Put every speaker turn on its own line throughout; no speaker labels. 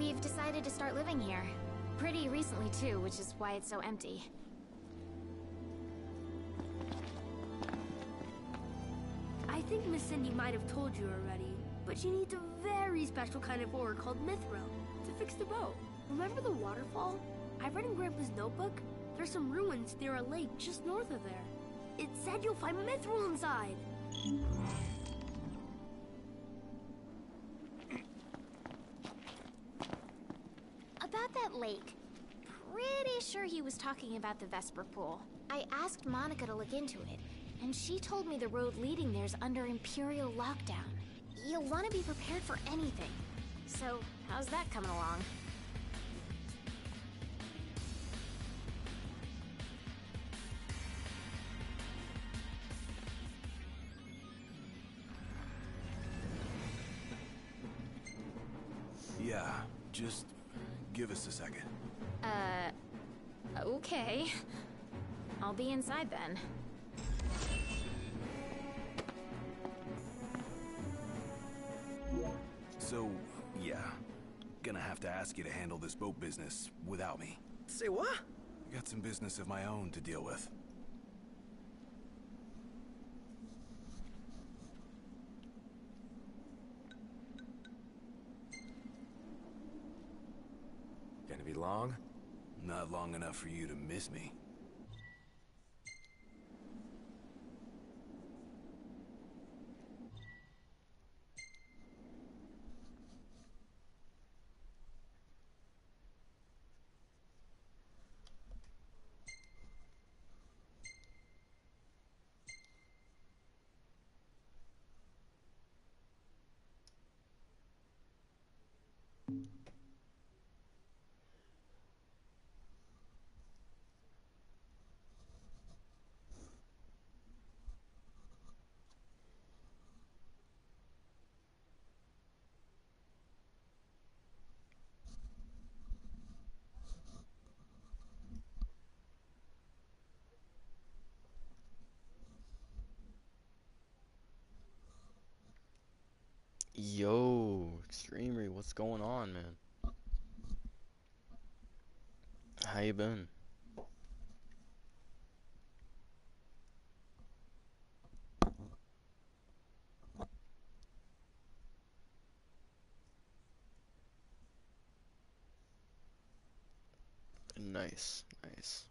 We've decided to start living here. Pretty recently too, which is why it's so empty.
I think Miss Cindy might have told you already, but she needs a very special kind of ore called mithril to fix the boat. Remember the waterfall? I read in Grandpa's notebook. There's some ruins near a lake just north of there. It said you'll find mithril inside.
About that lake. Pretty sure he was talking about the Vesper Pool. I asked Monica to look into it, and she told me the road leading there's under Imperial lockdown. You'll want to be prepared for anything. So, how's that coming along?
Yeah, just give us a second.
Okay. I'll be inside then.
So, yeah. Gonna have to ask you to handle this boat business without me.
Say what?
Got some business of my own to deal with.
Gonna be long?
Not long enough for you to miss me.
Yo, Extremery, what's going on, man? How you been? Nice, nice.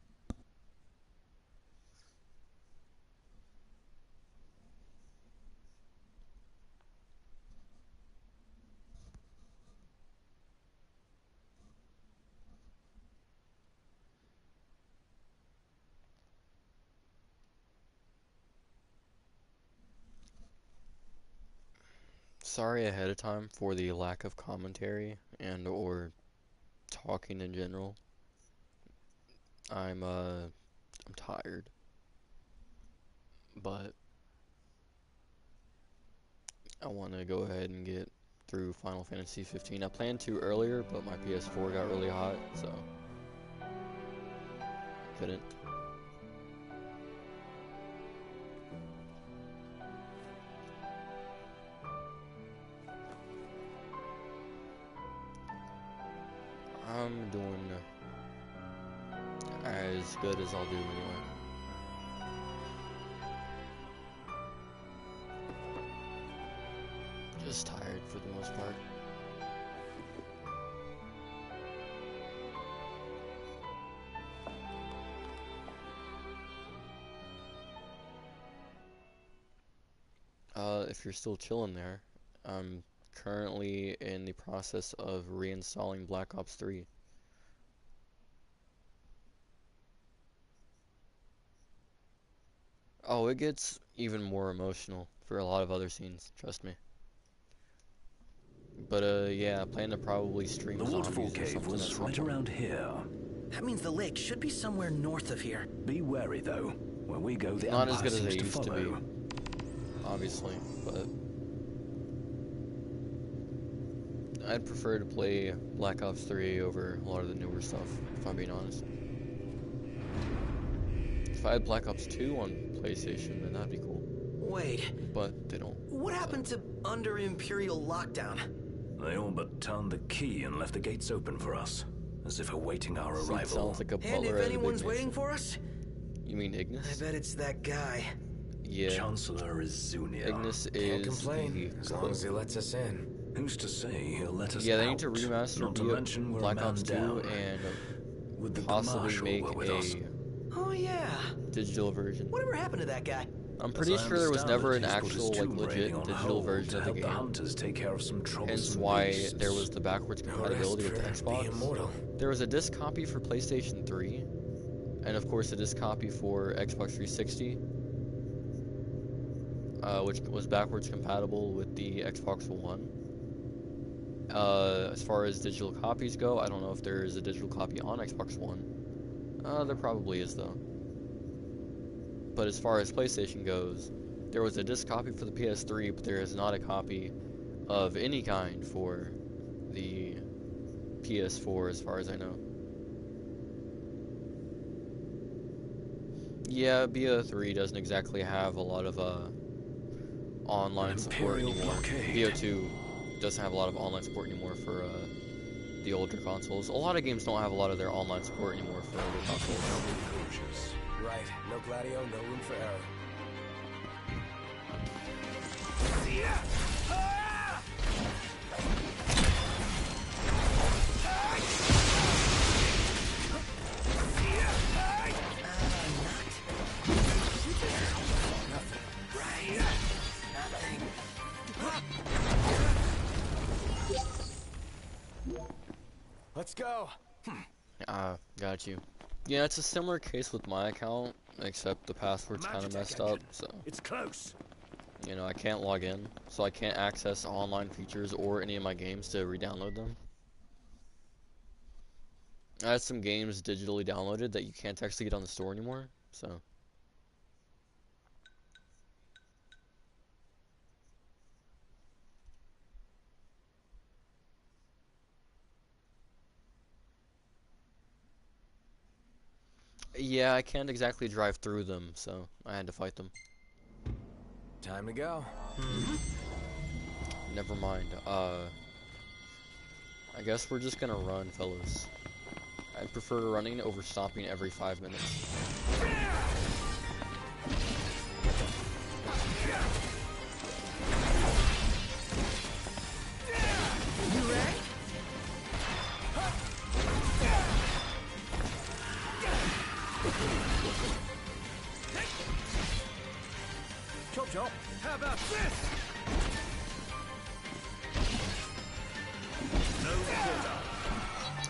Sorry ahead of time for the lack of commentary and or talking in general. I'm tired. But I want to go ahead and get through Final Fantasy 15. I planned to earlier, but my PS4 got really hot, so couldn't. I'm doing as good as I'll do anyway. Just tired for the most part. If you're still chilling there, I'm currently in the process of reinstalling Black Ops 3. Oh, it gets even more emotional for a lot of other scenes, trust me. But yeah, I plan to probably stream
The
zombies
waterfall
or
cave
something at
was
some
right
point.
around here.
That means the lake should be somewhere north of here.
Be wary though. When we go, the
Not as
Empire
good as
seems
they
to
used to
follow.
be, obviously, but I'd prefer to play Black Ops 3 over a lot of the newer stuff, if I'm being honest. If I had Black Ops 2 on PlayStation, then that'd be cool.
Wait,
But they don't.
what happened to under Imperial lockdown?
They all but turned the key and left the gates open for us, as if awaiting our
Seed
arrival.
sounds like a
And
butler
if
at a big
anyone's waiting
mansion.
for us,
You mean
I
Ignis?
bet it's that guy.
Yeah.
Chancellor Izunia.
Ignis
Can't
is
complain, as long as he lets us in.
Who's to say he'll let us
Yeah, they
out?
need to remaster
Not to mention we're
Black
a man
Ops 2
down.
and
Would the
possibly
Marshal
make
were with us.
a
Oh yeah.
digital version.
Whatever happened to that guy?
I'm pretty
As I
sure there was
understand
never
it,
an
he's put his
actual, like,
tomb
legit
raiding on
digital
hold
version
to
of the
help the
game.
hunters take care of some
Hence
troublesome
why
beasts.
there was the backwards compatibility with the
Rest for the
Xbox.
immortal.
There was a disc copy for PlayStation 3, and of course a disc copy for Xbox 360, which was backwards compatible with the Xbox One. As far as digital copies go, I don't know if there is a digital copy on Xbox One. There probably is though. But as far as PlayStation goes, there was a disc copy for the PS3, but there is not a copy of any kind for the PS4 as far as I know. Yeah, BO3 doesn't exactly have a lot of online
An
support
Imperial
anymore.
blockade.
BO2 doesn't have a lot of online support anymore for the older consoles. A lot of games don't have a lot of their online support anymore for older consoles.
Right. No Gladio, no room for error. Let's go.
Got you. Yeah, it's a similar case with my account, except the password's kind of messed up, so,
It's close.
you know, I can't log in, so I can't access online features or any of my games to re-download them. I had some games digitally downloaded that you can't actually get on the store anymore, so. Yeah, I can't exactly drive through them, so I had to fight them.
Time to go.
Never mind. I guess we're just gonna run, fellas. I prefer running over stopping every 5 minutes.
Chop chop.
How about this?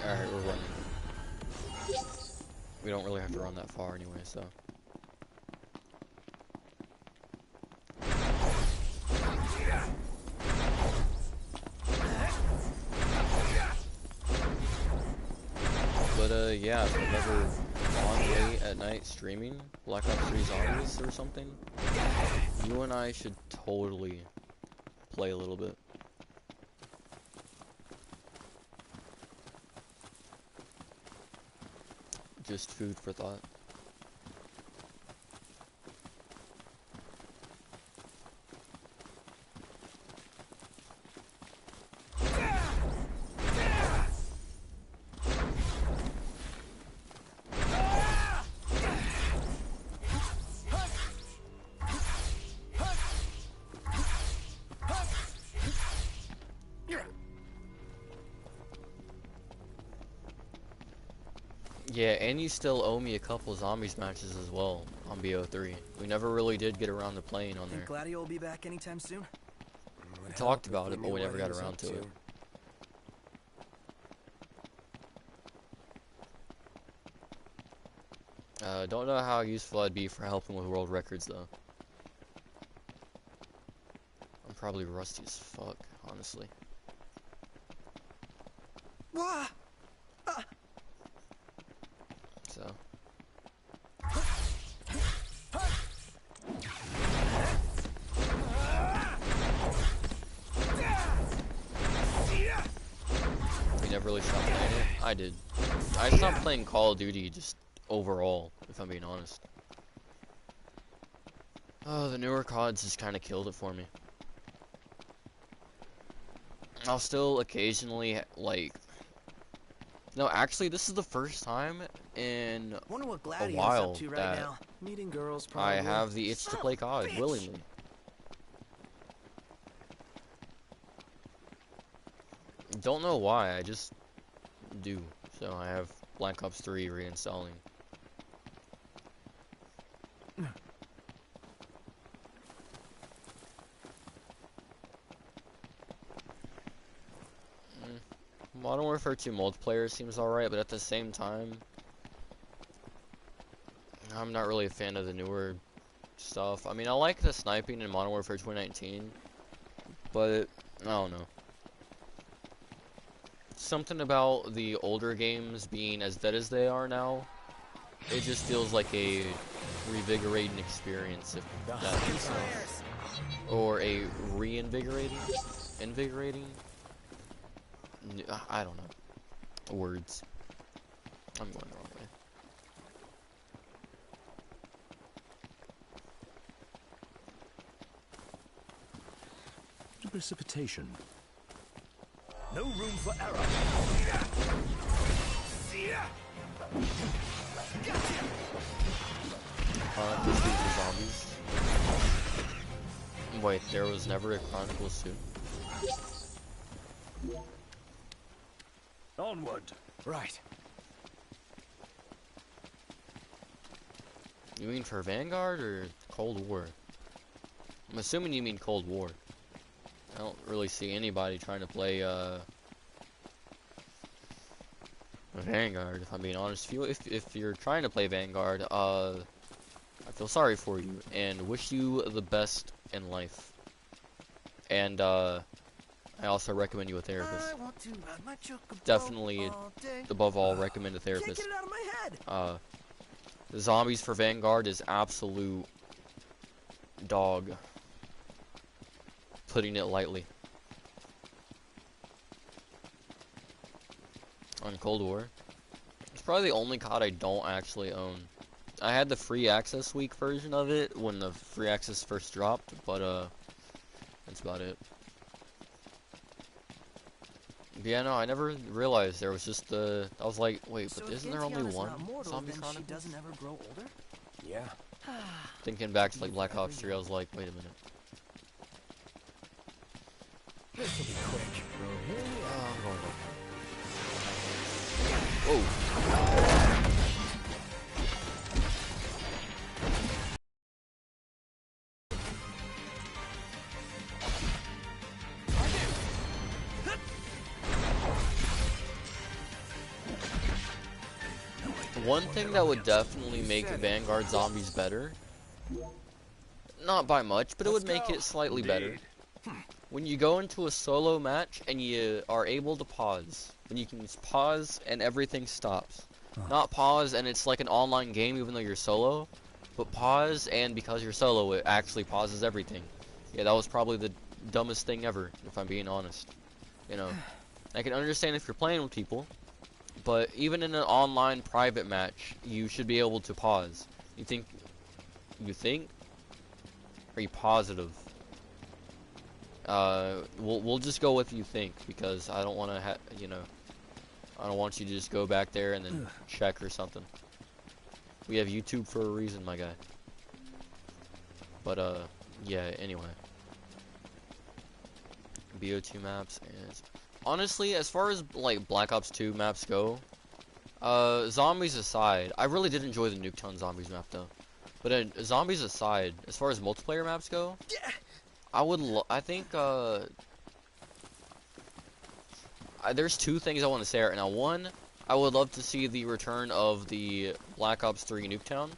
Alright, we're running. We don't really have to run that far anyway, so. But yeah, if I'm ever on late at night streaming Black Ops 3 Zombies or something, you and I should totally play a little bit. Just food for thought. Yeah, and you still owe me a couple zombies matches as well on BO3. We never really did get around to playing on there.
Think Gladio will be back anytime soon?
We talked about it, but we never got around to it. Don't know how useful I'd be for helping with world records though. I'm probably rusty as fuck, honestly.
Wah!
So. You never really stopped playing it? I did. I stopped playing Call of Duty just overall, if I'm being honest. Oh, the newer CODs just kind of killed it for me. I'll still occasionally, like... No, actually, this is the first time in
Wonder what
a
Gladio's
while
up to right
that
now. Meeting girls, probably.
I have the itch to play COD willingly. Don't know why, I just do. So I have Black Ops 3 reinstalling. Modern Warfare 2 multiplayer seems alright, but at the same time, I'm not really a fan of the newer stuff. I mean, I like the sniping in Modern Warfare 2019, but I don't know. Something about the older games being as dead as they are now, it just feels like a revigorating experience, if that makes sense. Or a reinvigorating? Invigorating? I don't know. Words. I'm going the wrong way.
Precipitation.
No room for error.
Chronicles the zombies. Wait, there was never a Chronicles 2?
Onward.
Right.
You mean for Vanguard or Cold War? I'm assuming you mean Cold War. I don't really see anybody trying to play Vanguard, if I'm being honest. If you're trying to play Vanguard, I feel sorry for you and wish you the best in life. And I also recommend you a therapist. Definitely, above all, recommend a therapist.
Can't get it out of my head.
The zombies for Vanguard is absolute dog. Putting it lightly. On Cold War. It's probably the only COD I don't actually own. I had the free access week version of it when the free access first dropped, but that's about it. But yeah, no, I never realized there was just I was like, wait, but isn't there only one Zombie Chronicles?
She doesn't ever grow older? Yeah.
Thinking back to like Black Ops 3, I was like, wait a minute.
This will be quick.
I'm going Whoa. One thing that would definitely make Vanguard Zombies better, not by much, but it would make it slightly better. When you go into a solo match and you are able to pause, when you can pause and everything stops. Not pause and it's like an online game even though you're solo, but pause and because you're solo it actually pauses everything. Yeah, that was probably the dumbest thing ever, if I'm being honest. You know, I can understand if you're playing with people, but even in an online private match, you should be able to pause. You think? Are you positive? We'll just go with you think, because I don't want to I don't want you to just go back there and then check or something. We have YouTube for a reason, my guy. But yeah, anyway. BO2 maps and honestly, as far as like Black Ops 2 maps go, zombies aside, I really did enjoy the Nuketown Zombies map though. But zombies aside, as far as multiplayer maps go, I think there's two things I want to say right now. One, I would love to see the return of the Black Ops 3 Nuketown,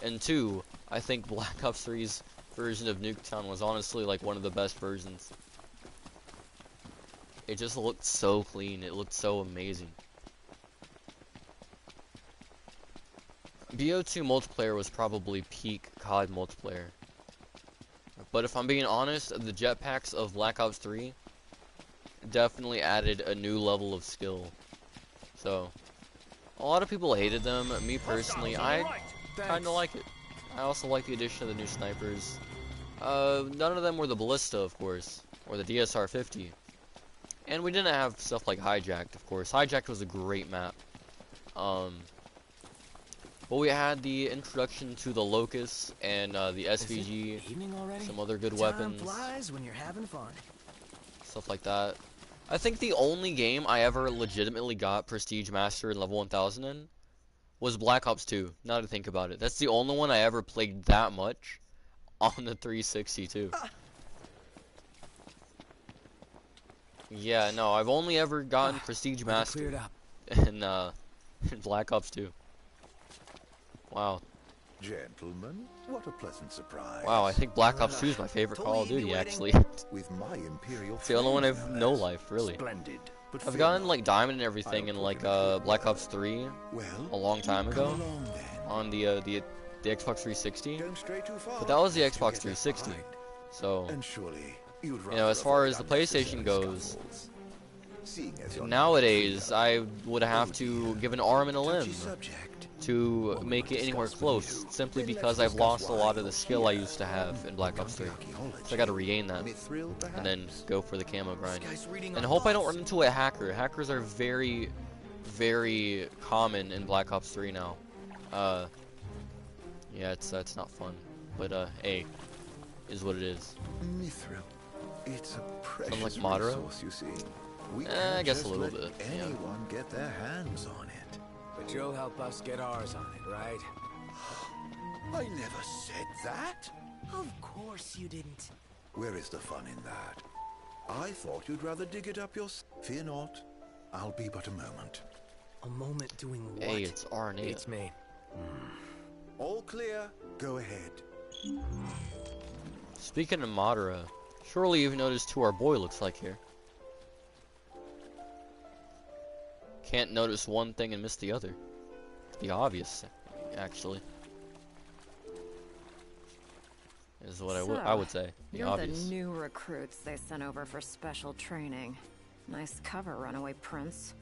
and two, I think Black Ops 3's version of Nuketown was honestly like one of the best versions. It just looked so clean. It looked so amazing. BO2 multiplayer was probably peak COD multiplayer. But if I'm being honest, the jetpacks of Black Ops 3 definitely added a new level of skill. So, a lot of people hated them. Me personally, I kinda like it. I also like the addition of the new snipers. None of them were the Ballista, of course, or the DSR-50. And we didn't have stuff like Hijacked, of course. Hijacked was a great map. But we had the introduction to the Locust and the SVG,
Evening already?
some other good
Time
weapons,
flies when you're having fun.
stuff like that. I think the only game I ever legitimately got Prestige Master and level 1000 in was Black Ops 2, now to think about it. That's the only one I ever played that much on the 360 too. Yeah, no, I've only ever gotten Prestige Master
Cleared up.
in Black Ops 2. Wow.
Gentlemen, what a pleasant surprise.
Wow, I think Black Ops 2 is my favorite Call of Duty, actually.
With my imperial
It's the only one I've
friend,
no
no less.
life, really.
Splendid.
But
I've
fear
gotten
not.
like Diamond and everything in like Black Ops 3
Well,
a long time
come
ago
along then.
on the Xbox 360.
Don't stray too far,
But that was the
lest you
Xbox
get
360.
left behind.
So,
And surely you'd
you know, as far as the PlayStation goes, nowadays I would have to give an arm and a limb to make it anywhere close, simply because I've lost a lot of the skill I used to have in Black Ops 3. So I gotta regain that, and then go for the camo grind. And I hope I don't run into a hacker. Hackers are very, very common in Black Ops 3 now. Yeah, that's not fun. But, hey, is what it is.
Mithril. It's a precious
like Madara?
resource, you see. We
I
can't
guess a
just
little
let
bit, yeah.
anyone get their hands on it.
But you'll help us get ours on it, right?
I never said that.
Of course you didn't.
Where is the fun in that? I thought you'd rather dig it up yourself. Fear not. I'll be but a moment.
A moment doing what?
Hey, it's RNA.
It's me.
All clear. Go ahead.
Speaking of Madara, surely you've noticed who our boy looks like here. Can't notice one thing and miss the other. The obvious, actually, is what I would say. The
You're
obvious.
the new recruits they sent over for special training. Nice cover, Runaway Prince.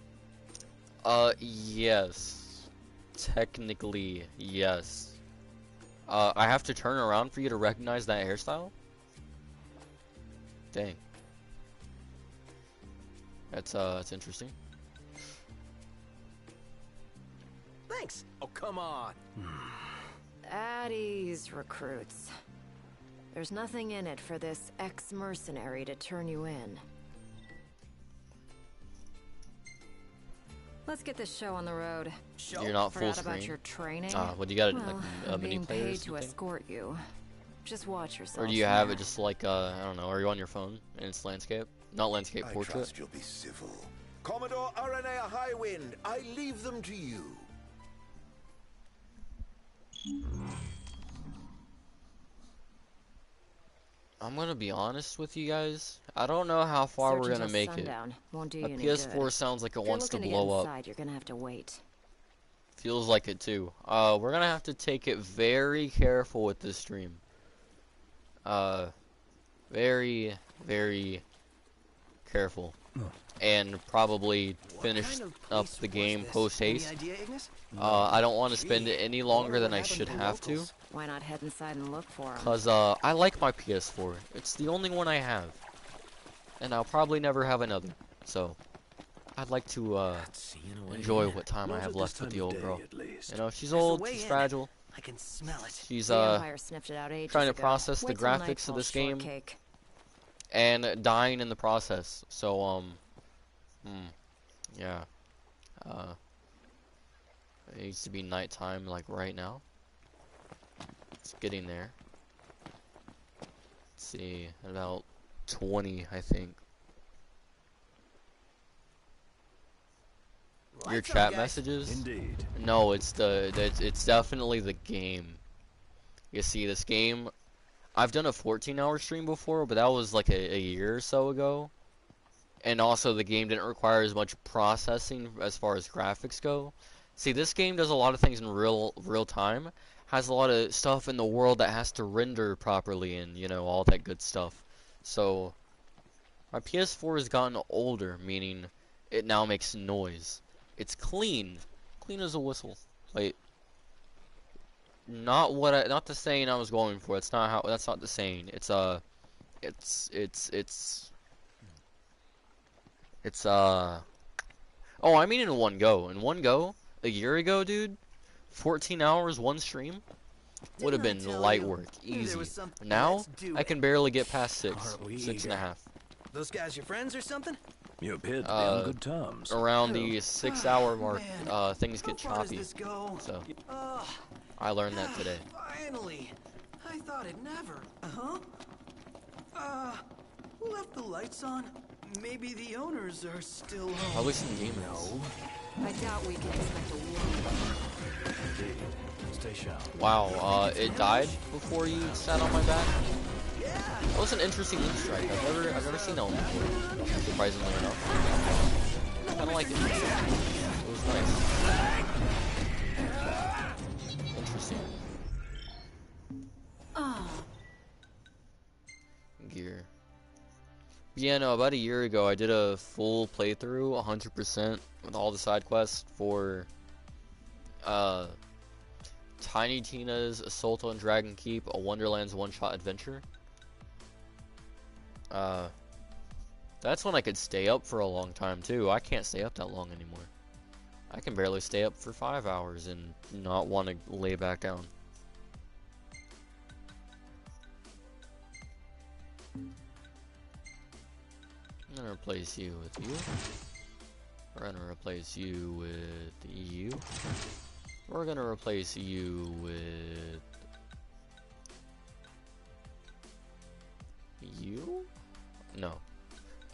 Yes. Technically, yes. I have to turn around for you to recognize that hairstyle? Dang. That's interesting.
Thanks. Oh, come on.
At ease, recruits. There's nothing in it for this ex-mercenary to turn you in. Let's get this show on the road.
You're not full
Forgot about
screen.
your training?
What do you got?
Well,
Like
I'm
mini
being
players
paid
or
to
something?
escort you. Just watch yourself.
Or do you have it just like I don't know? Are you on your phone and it's landscape? Not landscape,
I
portrait.
trust you'll be civil. Commodore RNA Highwind, I leave them to you.
I'm gonna be honest with you guys. I don't know how far
Search
we're gonna
until
make
sundown. Won't do
it.
you
A
any
PS4
good.
sounds like it
If you're
wants to
looking
blow
get
up.
inside, you're gonna have to wait.
Feels like it too. We're gonna have to take it very careful with this stream. Very, very careful. And probably finish up the game post haste. I don't want to spend it any longer than I should have to.
Why not head inside and look for him?
Cause I like my PS4. It's the only one I have. And I'll probably never have another. So I'd like to enjoy what time I have left with the old girl. You know, she's old, she's fragile.
I can smell it.
She's
The Empire sniffed it out ages
trying to
ago.
process the
Wait till
graphics of
nightfall,
this game.
shortcake.
And dying in the process. So yeah. It needs to be nighttime like right now. It's getting there. Let's see, about 20 I think. Your
Lights up,
chat
guys.
messages?
Indeed.
No, it's it's definitely the game. You see, this game, I've done a 14-hour stream before, but that was like a year or so ago. And also, the game didn't require as much processing as far as graphics go. See, this game does a lot of things in real time. Has a lot of stuff in the world that has to render properly, and you know, all that good stuff. So, my PS4 has gotten older, meaning it now makes noise. It's clean as a whistle. Like, not the saying I was going for. That's not the saying. It's It's oh, I mean in one go. In one go, a year ago, dude, 14 hours, one stream would have been light work, easy. Now, I can barely get past 6.5.
Those guys your friends or something?
You appear to be on good terms.
Around the 6-hour mark, things get choppy.
Go?
So, I learned that today.
Finally! I thought it never. Who left the lights on? Maybe the owners are still home.
Probably some demons.
I doubt we can expect a war.
Indeed. Stay sharp.
Wow, it died before you sat on my back? That was an interesting loot strike. I've never seen that one before, surprisingly enough. I kinda like it. It was nice. Interesting. Gear. Yeah, no, about a year ago I did a full playthrough, 100%, with all the side quests for Tiny Tina's Assault on Dragon Keep, a Wonderlands one-shot adventure. That's when I could stay up for a long time too. I can't stay up that long anymore. I can barely stay up for 5 hours and not want to lay back down. I'm gonna replace you with you. We're gonna replace you with you. We're gonna replace you with you? No.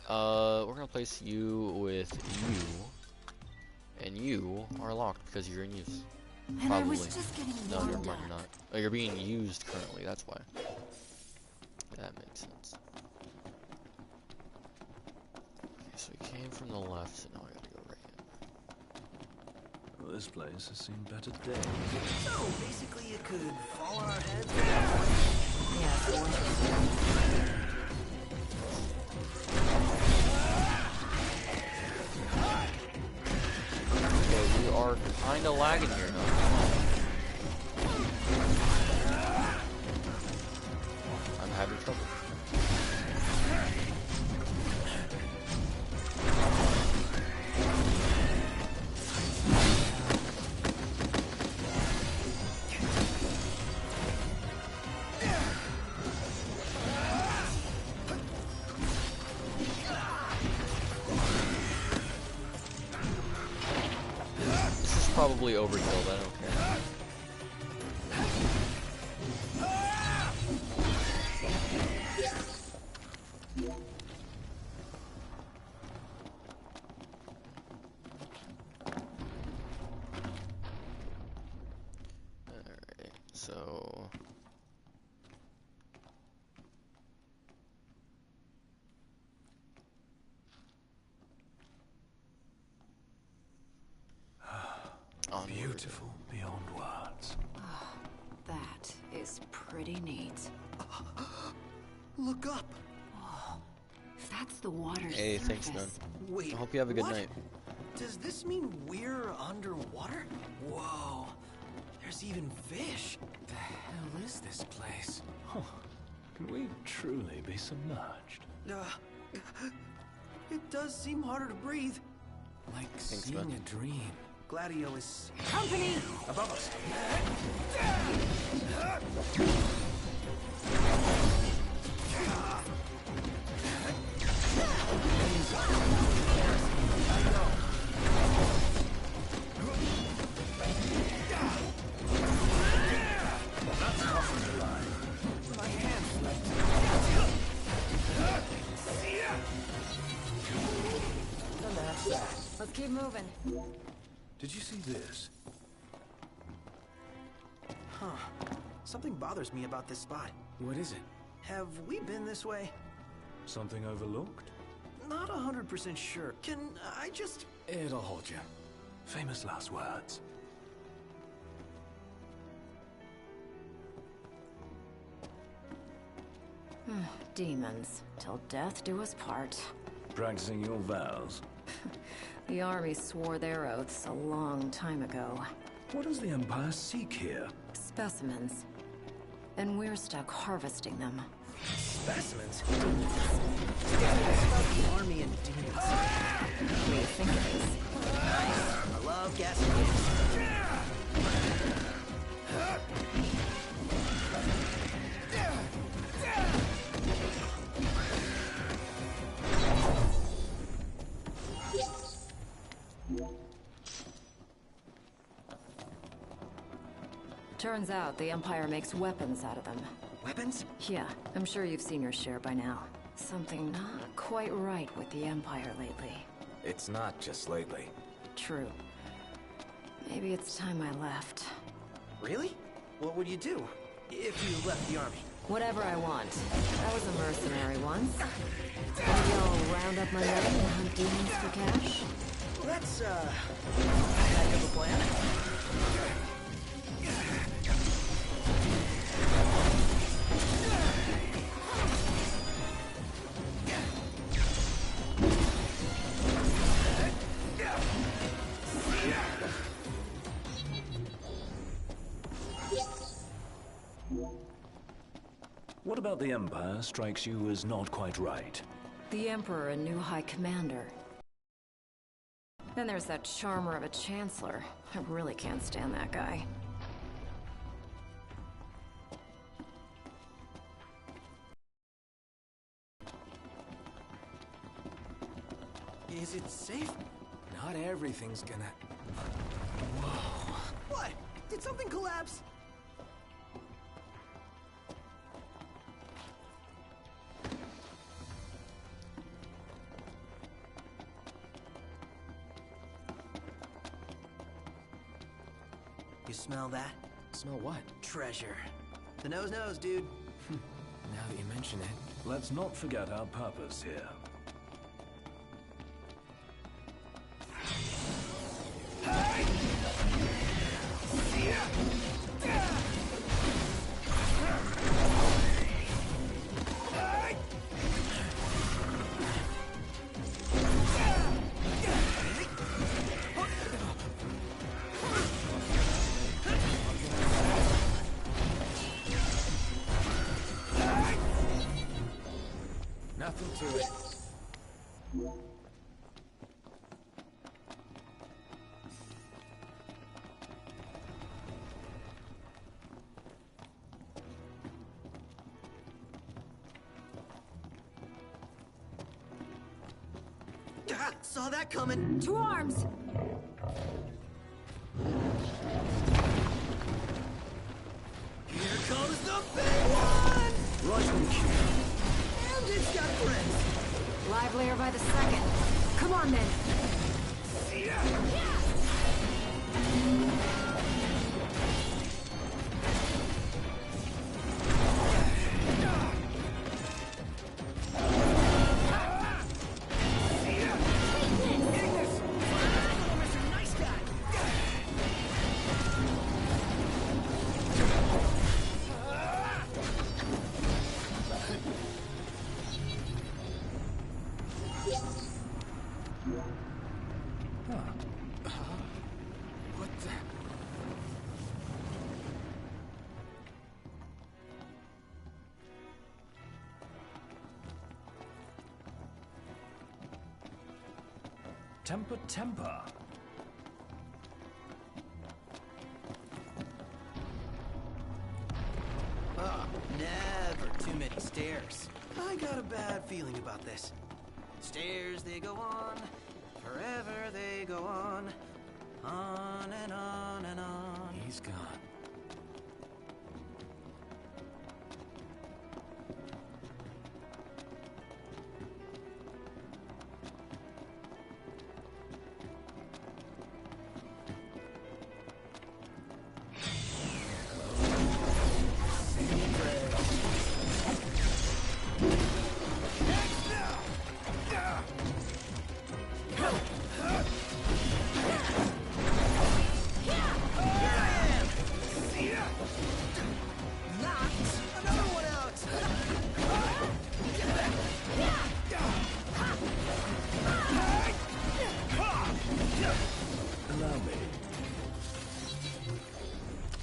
We're gonna place you with you. And you are locked because you're in use.
And
Probably.
I was just getting
No,
warmed
never mind,
up.
you're not. Oh, you're being used currently, that's why. That makes sense. Okay, so we came from the left, so now I gotta go right.
Well, this place has seen better days.
So basically, it could fall on our heads.
Yes, wonderful.
Okay, we are kinda lagging here now. I'm having trouble. This is probably overkill, but I don't care. Alright, so... Onward.
Beautiful beyond words.
That is pretty neat.
Look up.
If that's the water's
Hey, thanks,
surface.
man.
Wait.
I hope you have a good
what?
night.
Does this mean we're underwater? Whoa. There's even fish. The hell is this place?
Huh. Can we truly be submerged?
It does seem harder to breathe. Like
Thanks,
seeing
man.
a dream. Gladio is
Company!
above us. My hand slipped. And that's that.
Let's keep moving.
Did you see this?
Huh. Something bothers me about this spot.
What is it?
Have we been this way?
Something overlooked?
Not 100% sure. Can I just...
It'll hold you. Famous last words.
Demons. Till death do us part.
Practicing your vows.
The army swore their oaths a long time ago.
What does the Empire seek here?
Specimens. And we're stuck harvesting them.
Specimens? It's about the army and demons.
What do you think it is?
I love gassing kids.
Turns out the Empire makes weapons out of them.
Weapons?
Yeah, I'm sure you've seen your share by now. Something not quite right with the Empire lately.
It's not just lately.
True. Maybe it's time I left.
Really? What would you do if you left the army?
Whatever I want. I was a mercenary once. Maybe I'll round up my men and hunt demons for cash?
Well, that's, heck of a plan.
What about the Empire strikes you as not quite right?
The Emperor and new High Commander. Then there's that charmer of a Chancellor. I really can't stand that guy.
Is it safe? Not everything's gonna... Whoa. What? Did something collapse? You smell that?
Smell what?
Treasure. The nose knows, dude.
Now that you mention it.
Let's not forget our purpose here.
Nothing to it.
Ah, saw that coming.
To arms!
Here comes the big one!
Right on cue.
And it's got friends.
Livelier by the second. Come on then.
Temper, temper.
Oh, never too many stairs. I got a bad feeling about this. Stairs, they go on. Forever they go on. On and on and on.
He's gone.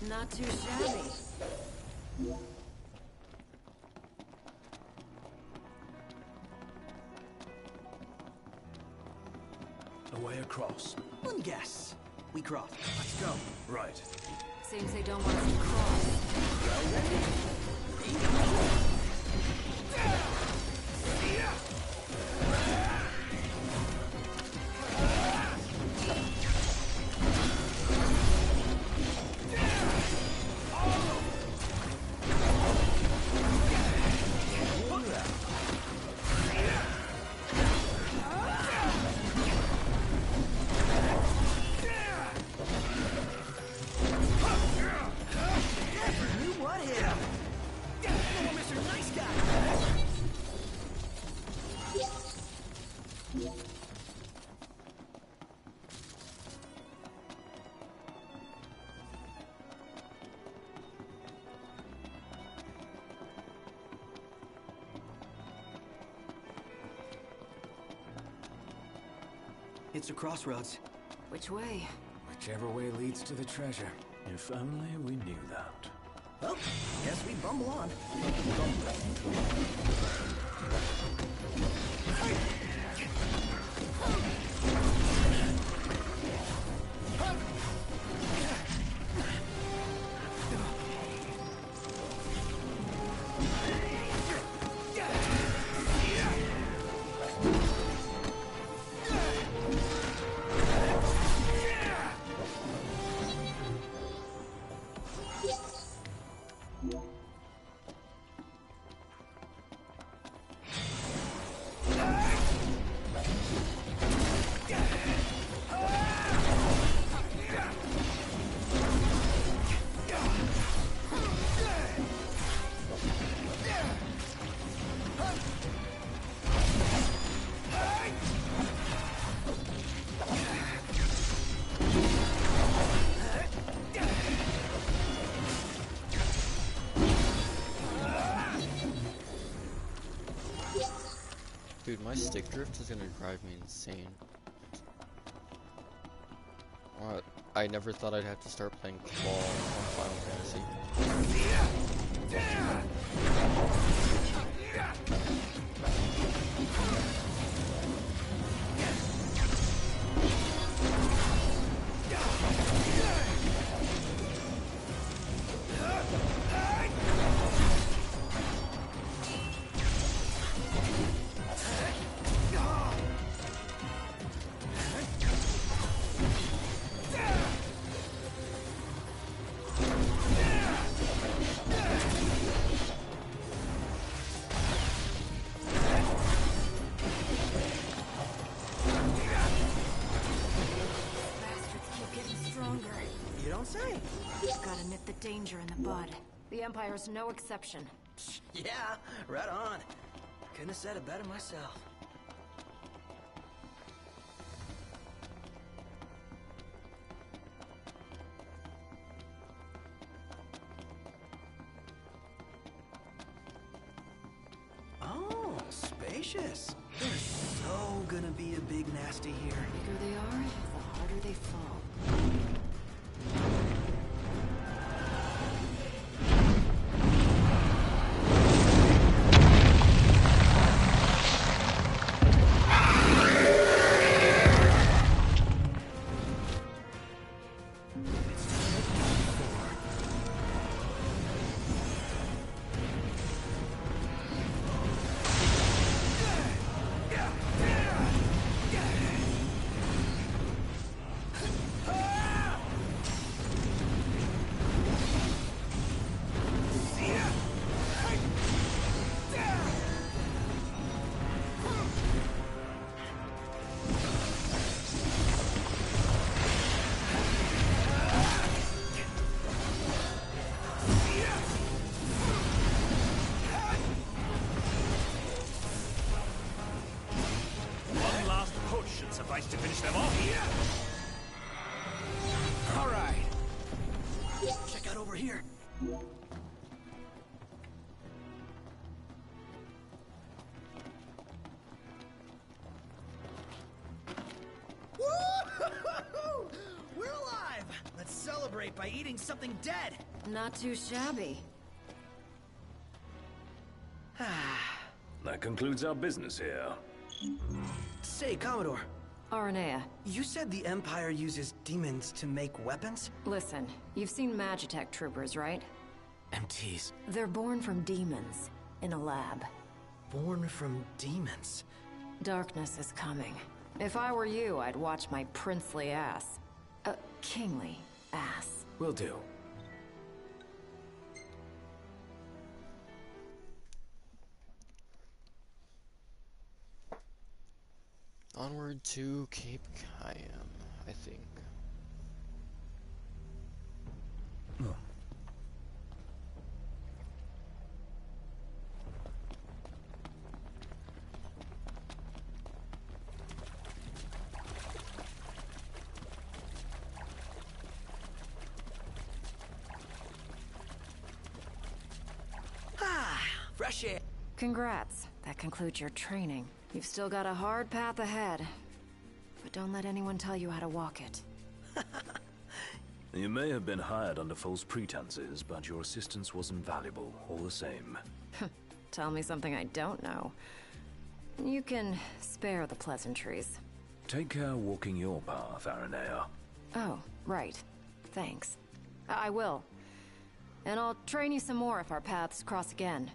Not too shabby.
A way across.
One guess. We cross. Let's go.
Right.
Seems they don't want us to cross.
It's a crossroads.
Which way?
Whichever way leads to the treasure.
If only we knew that.
Well, guess we bumble on.
Dude, my stick drift is gonna drive me insane. What? I never thought I'd have to start playing Claw on Final Fantasy.
Gotta nip the danger in the bud. The Empire's no exception.
Yeah, right on. Couldn't have said it better myself. Oh, spacious. There's so gonna be a big nasty here.
The bigger they are, the harder they fall.
To finish them off.
All right. Check out over here. Woo-hoo-hoo-hoo! We're alive. Let's celebrate by eating something dead.
Not too shabby.
That concludes our business here.
Say, Commodore,
Aranea,
You said the Empire uses demons to make weapons?
listen. You've seen Magitech troopers, right?
MTs.
They're born from demons in a lab.
Born from demons.
Darkness is coming. If I were you, I'd watch my princely ass. Kingly ass.
Will do.
Onward to Cape Cayam, I think.
Ah, fresh air.
Congrats. That concludes your training. You've still got a hard path ahead. But don't let anyone tell you how to walk it.
You may have been hired under false pretenses, but your assistance was invaluable, all the same.
Tell me something I don't know. You can spare the pleasantries.
Take care walking your path, Aranea.
Oh, right. Thanks. I will. And I'll train you some more if our paths cross again.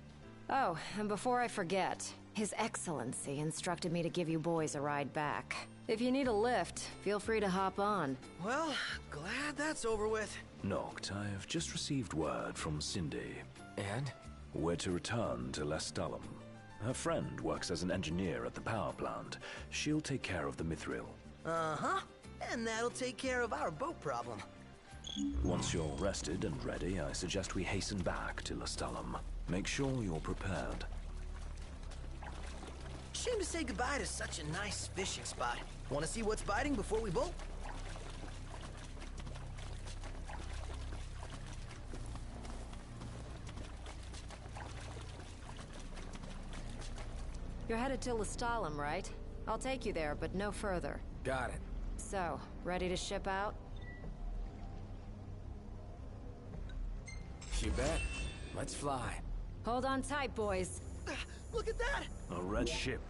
Oh, and before I forget, His Excellency instructed me to give you boys a ride back. If you need a lift, feel free to hop on.
Well, glad that's over with.
Noct, I've just received word from Cindy.
And?
We're to return to Lestalem. Her friend works as an engineer at the power plant. She'll take care of the Mithril.
Uh-huh. And that'll take care of our boat problem.
Once you're rested and ready, I suggest we hasten back to Lestalem. Make sure you're prepared.
Shame to say goodbye to such a nice fishing spot. Want to see what's biting before we bolt?
You're headed to Lestalem, right? I'll take you there, but no further.
Got it.
So, ready to ship out?
You bet. Let's fly.
Hold on tight, boys.
Look at that!
A red ship.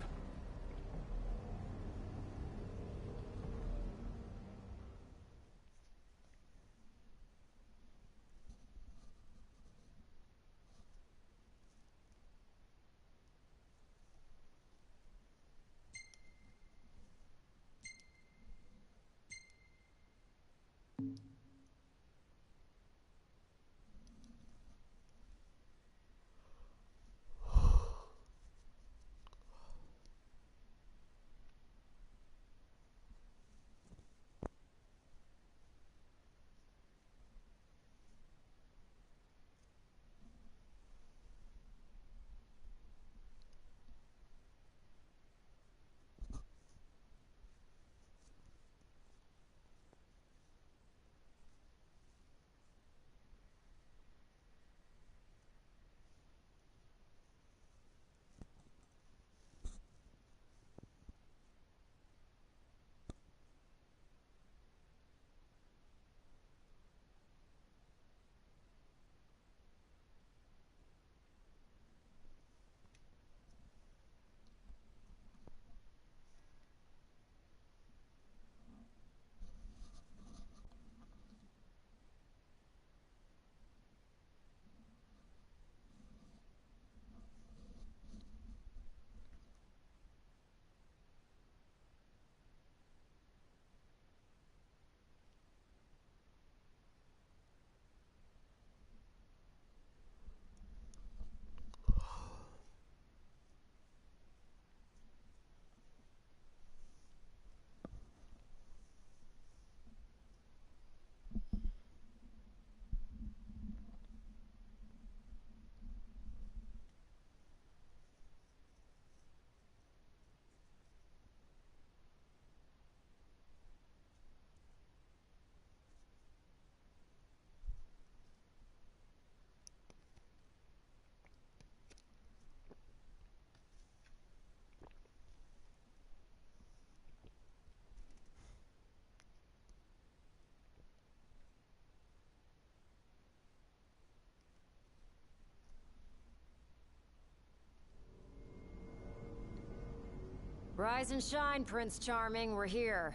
Rise and shine, Prince Charming. We're here.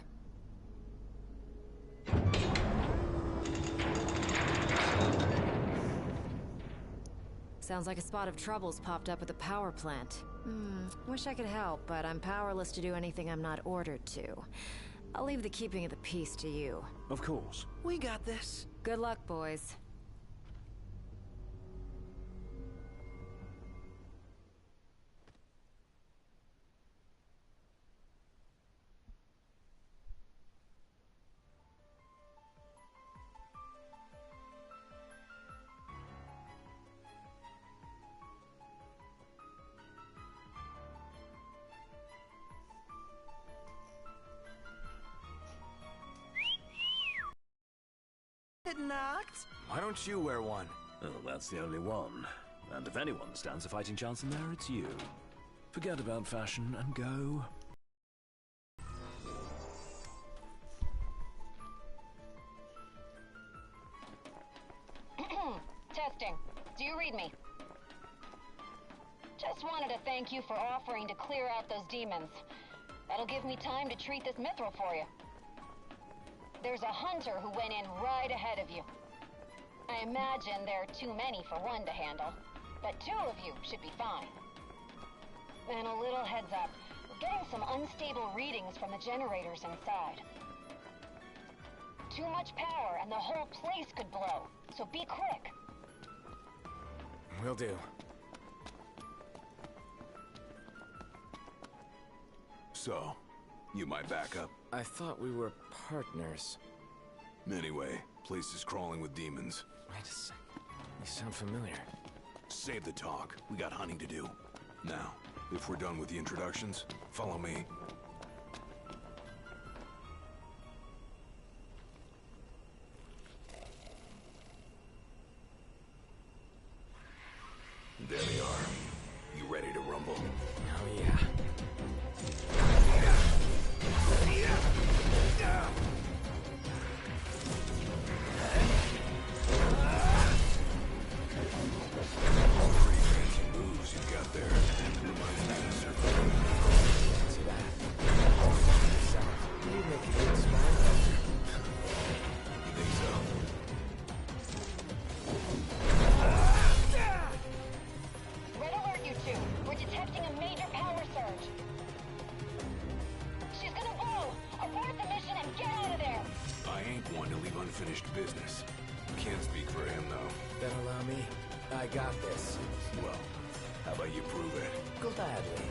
Sounds like a spot of trouble's popped up at the power plant. Wish I could help, but I'm powerless to do anything I'm not ordered to. I'll leave the keeping of the peace to you.
Of course.
We got this.
Good luck, boys.
Knocked?
Why don't you wear one?
Oh, that's the only one. And if anyone stands a fighting chance in there, it's you. Forget about fashion and go.
Testing. Do you read me? Just wanted to thank you for offering to clear out those demons. That'll give me time to treat this mithril for you. There's a hunter who went in right ahead of you. I imagine there are too many for one to handle, but 2 of you should be fine. And a little heads up, we're getting some unstable readings from the generators inside. Too much power and the whole place could blow, so be quick.
Will do.
So, you my backup?
I thought we were partners.
Anyway, place is crawling with demons.
Wait a sec. You sound familiar.
Save the talk. We got hunting to do. Now, if we're done with the introductions, follow me. There they are. You ready to rumble?
Oh, yeah.
Pretty fancy moves you got there. Reminds me of certain.
See that? You make a good smile.
You think so?
Red alert, you 2. We're detecting a major power surge. She's gonna blow! Abort the mission and get out of there!
I ain't one to leave unfinished business. Can't speak for him, though.
Then allow me. I got this.
Well, how about you prove it?
Gladly.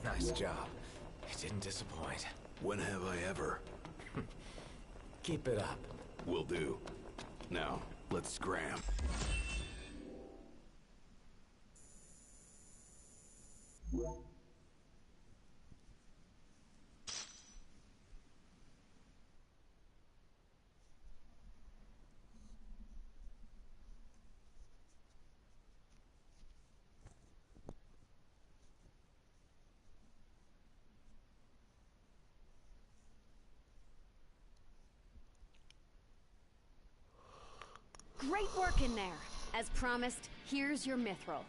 Nice job. You didn't disappoint.
When have I ever?
Keep it up.
Will do. Now, let's scram.
Great work in there. As promised, here's your mithril.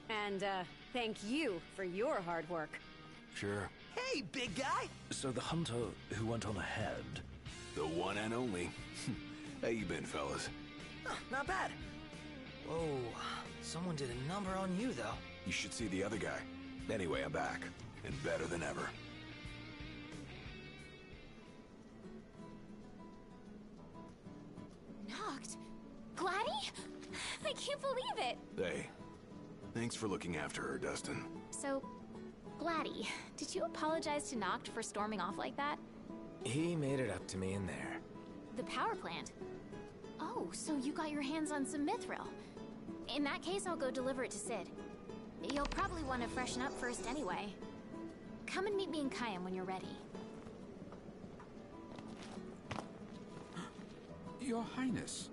And, thank you for your hard work.
Sure.
Hey, big guy!
So the hunter who went on ahead...
The one and only. How you been, fellas?
Oh, not bad. Whoa, someone did a number on you, though.
You should see the other guy. Anyway, I'm back. And better than ever.
Knocked? Gladdy? I can't believe it!
Hey, thanks for looking after her, Dustin.
So, Gladdy, did you apologize to Noct for storming off like that?
He made it up to me in there.
The power plant? Oh, so you got your hands on some mithril. In that case, I'll go deliver it to Sid. You'll probably want to freshen up first anyway. Come and meet me in Kayam when you're ready.
Your Highness.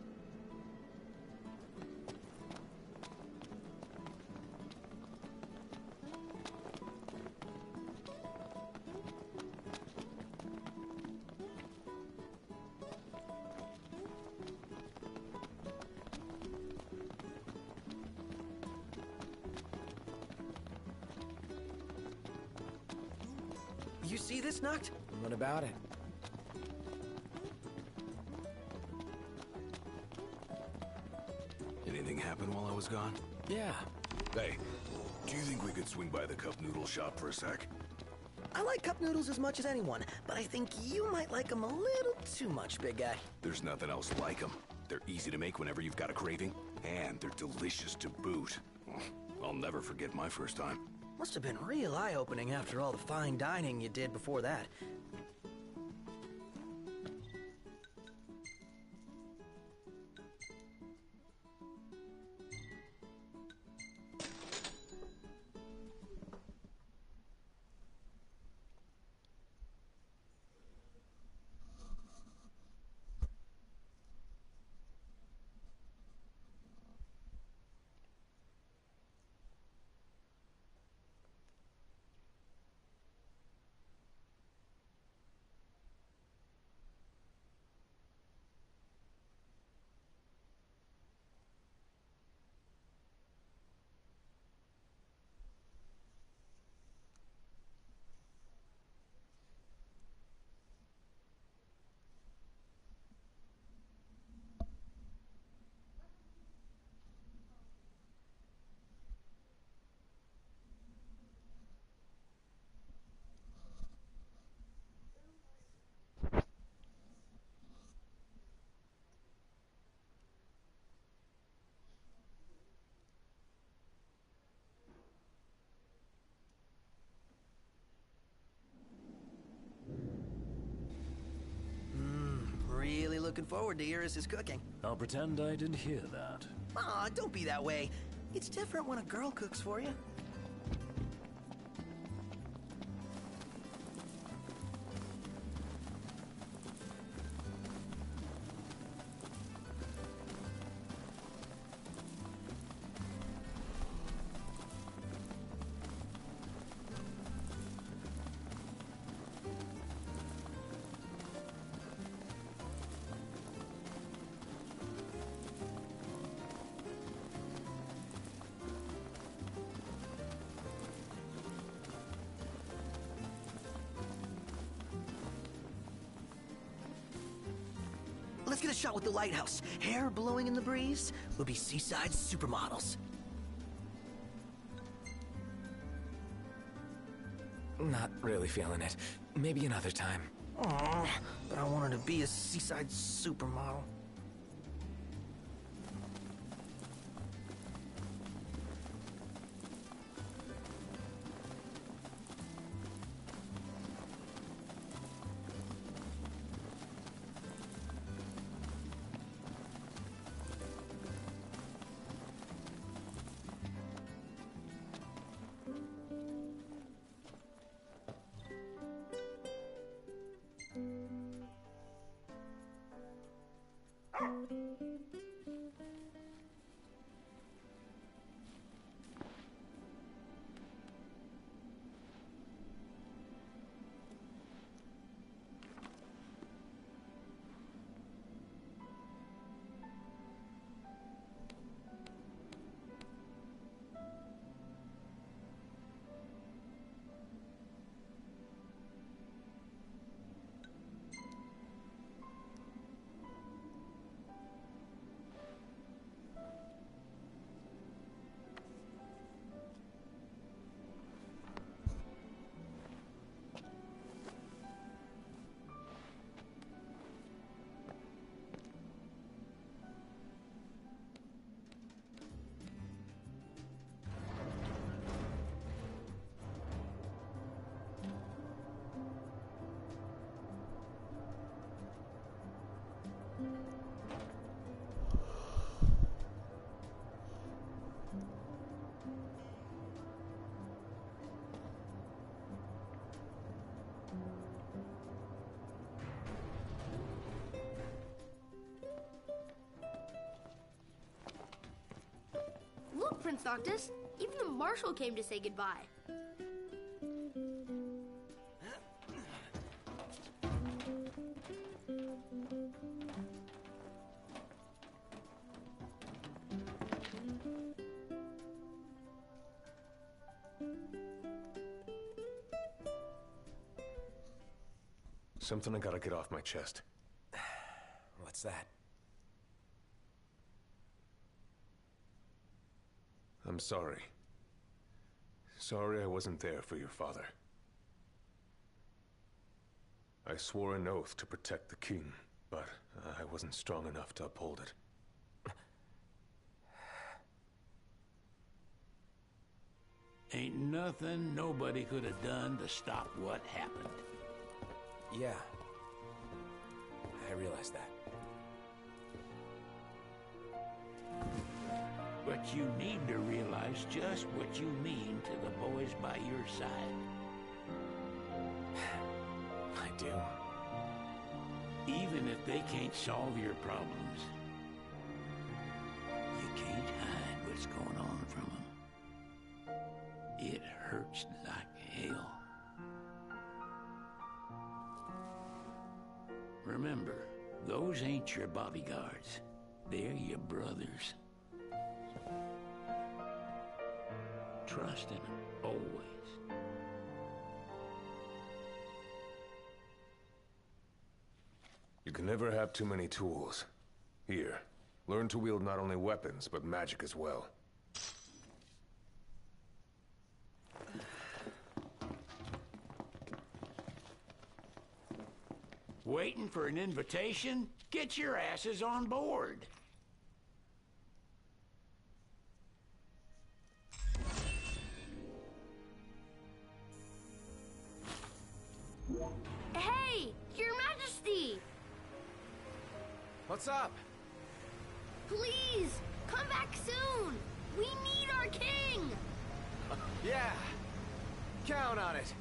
You see this, Noct?
What about it?
Anything happen while I was gone?
Yeah.
Hey, do you think we could swing by the cup noodle shop for a sec?
I like cup noodles as much as anyone, but I think you might like them a little too much, big guy.
There's nothing else like them. They're easy to make whenever you've got a craving, and they're delicious to boot. I'll never forget my first time.
Must have been real eye-opening after all the fine dining you did before that. Really looking forward to Iris' cooking.
I'll pretend I didn't hear that.
Aw, don't be that way. It's different when a girl cooks for you. Let's get a shot with the lighthouse. Hair blowing in the breeze. We'll be seaside supermodels.
Not really feeling it. Maybe another time.
Aw, but I wanted to be a seaside supermodel.
Prince Noctis. Even the Marshal came to say goodbye.
Something I gotta get off my chest.
What's that?
I'm sorry. Sorry I wasn't there for your father. I swore an oath to protect the king, but I wasn't strong enough to uphold it.
Ain't nothing nobody could have done to stop what happened.
Yeah. I realize that.
But you need to realize just what you mean to the boys by your side.
I do.
Even if they can't solve your problems, you can't hide what's going on from them. It hurts like hell. Remember, those ain't your bodyguards. They're your brothers. Trust in them, always.
You can never have too many tools. Here, learn to wield not only weapons, but magic as well.
Waiting for an invitation? Get your asses on board.
Hey, Your Majesty!
What's up?
Please, come back soon! We need our king!
Yeah, count on it.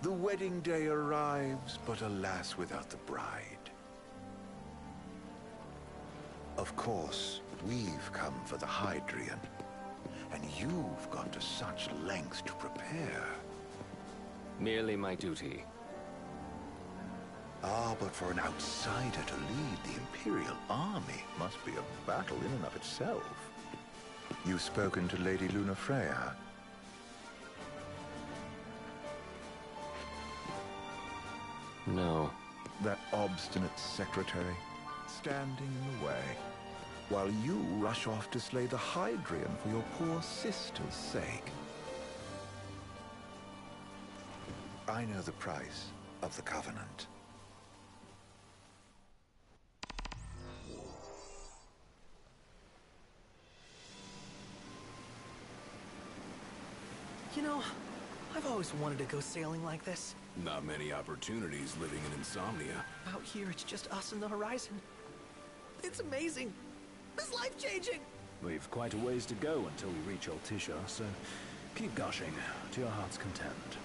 The wedding day arrives, but alas, without the bride. Of course, we've come for the Hydrian, and you've gone to such lengths to prepare.
Merely my duty.
Ah, but for an outsider to lead the Imperial army must be a battle in and of itself. You've spoken to Lady Lunafreya?
No.
That obstinate secretary, standing in the way, while you rush off to slay the Hydrian for your poor sister's sake. I know the price of the Covenant.
You know, I've always wanted to go sailing like this.
Not many opportunities living in Insomnia.
Out here, it's just us and the horizon. It's amazing. It's life-changing.
We've quite a ways to go until we reach Altissia, so keep gushing to your heart's content.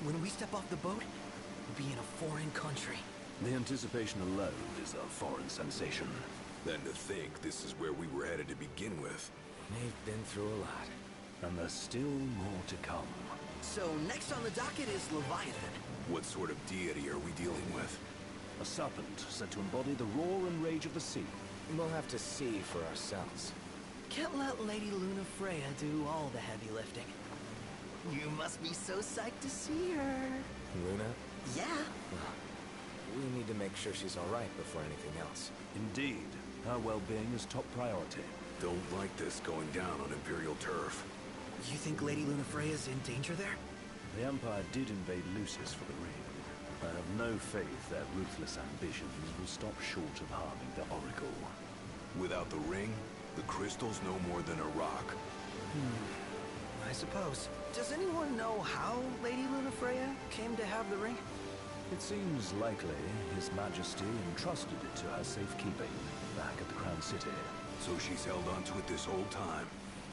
When we step off the boat, we'll be in a foreign country.
The anticipation alone is a foreign sensation.
Then to think this is where we were headed to begin with.
They've been through a lot.
And there's still more to come.
So next on the docket is Leviathan.
What sort of deity are we dealing with?
A serpent said to embody the roar and rage of the sea.
We'll have to see for ourselves.
Can't let Lady Lunafreya do all the heavy lifting. You must be so psyched to see her.
Luna?
Yeah.
Well, we need to make sure she's all right before anything else.
Indeed. Her well-being is top priority.
Don't like this going down on Imperial turf.
You think Lady Lunafreya's in danger there?
The Empire did invade Lucis for the ring. I have no faith their ruthless ambitions will stop short of harming the Oracle.
Without the ring, the crystal's no more than a rock.
I suppose. Does anyone know how Lady Lunafreya came to have the ring?
It seems likely His Majesty entrusted it to her safekeeping back at the Crown City.
So she's held onto it this whole time,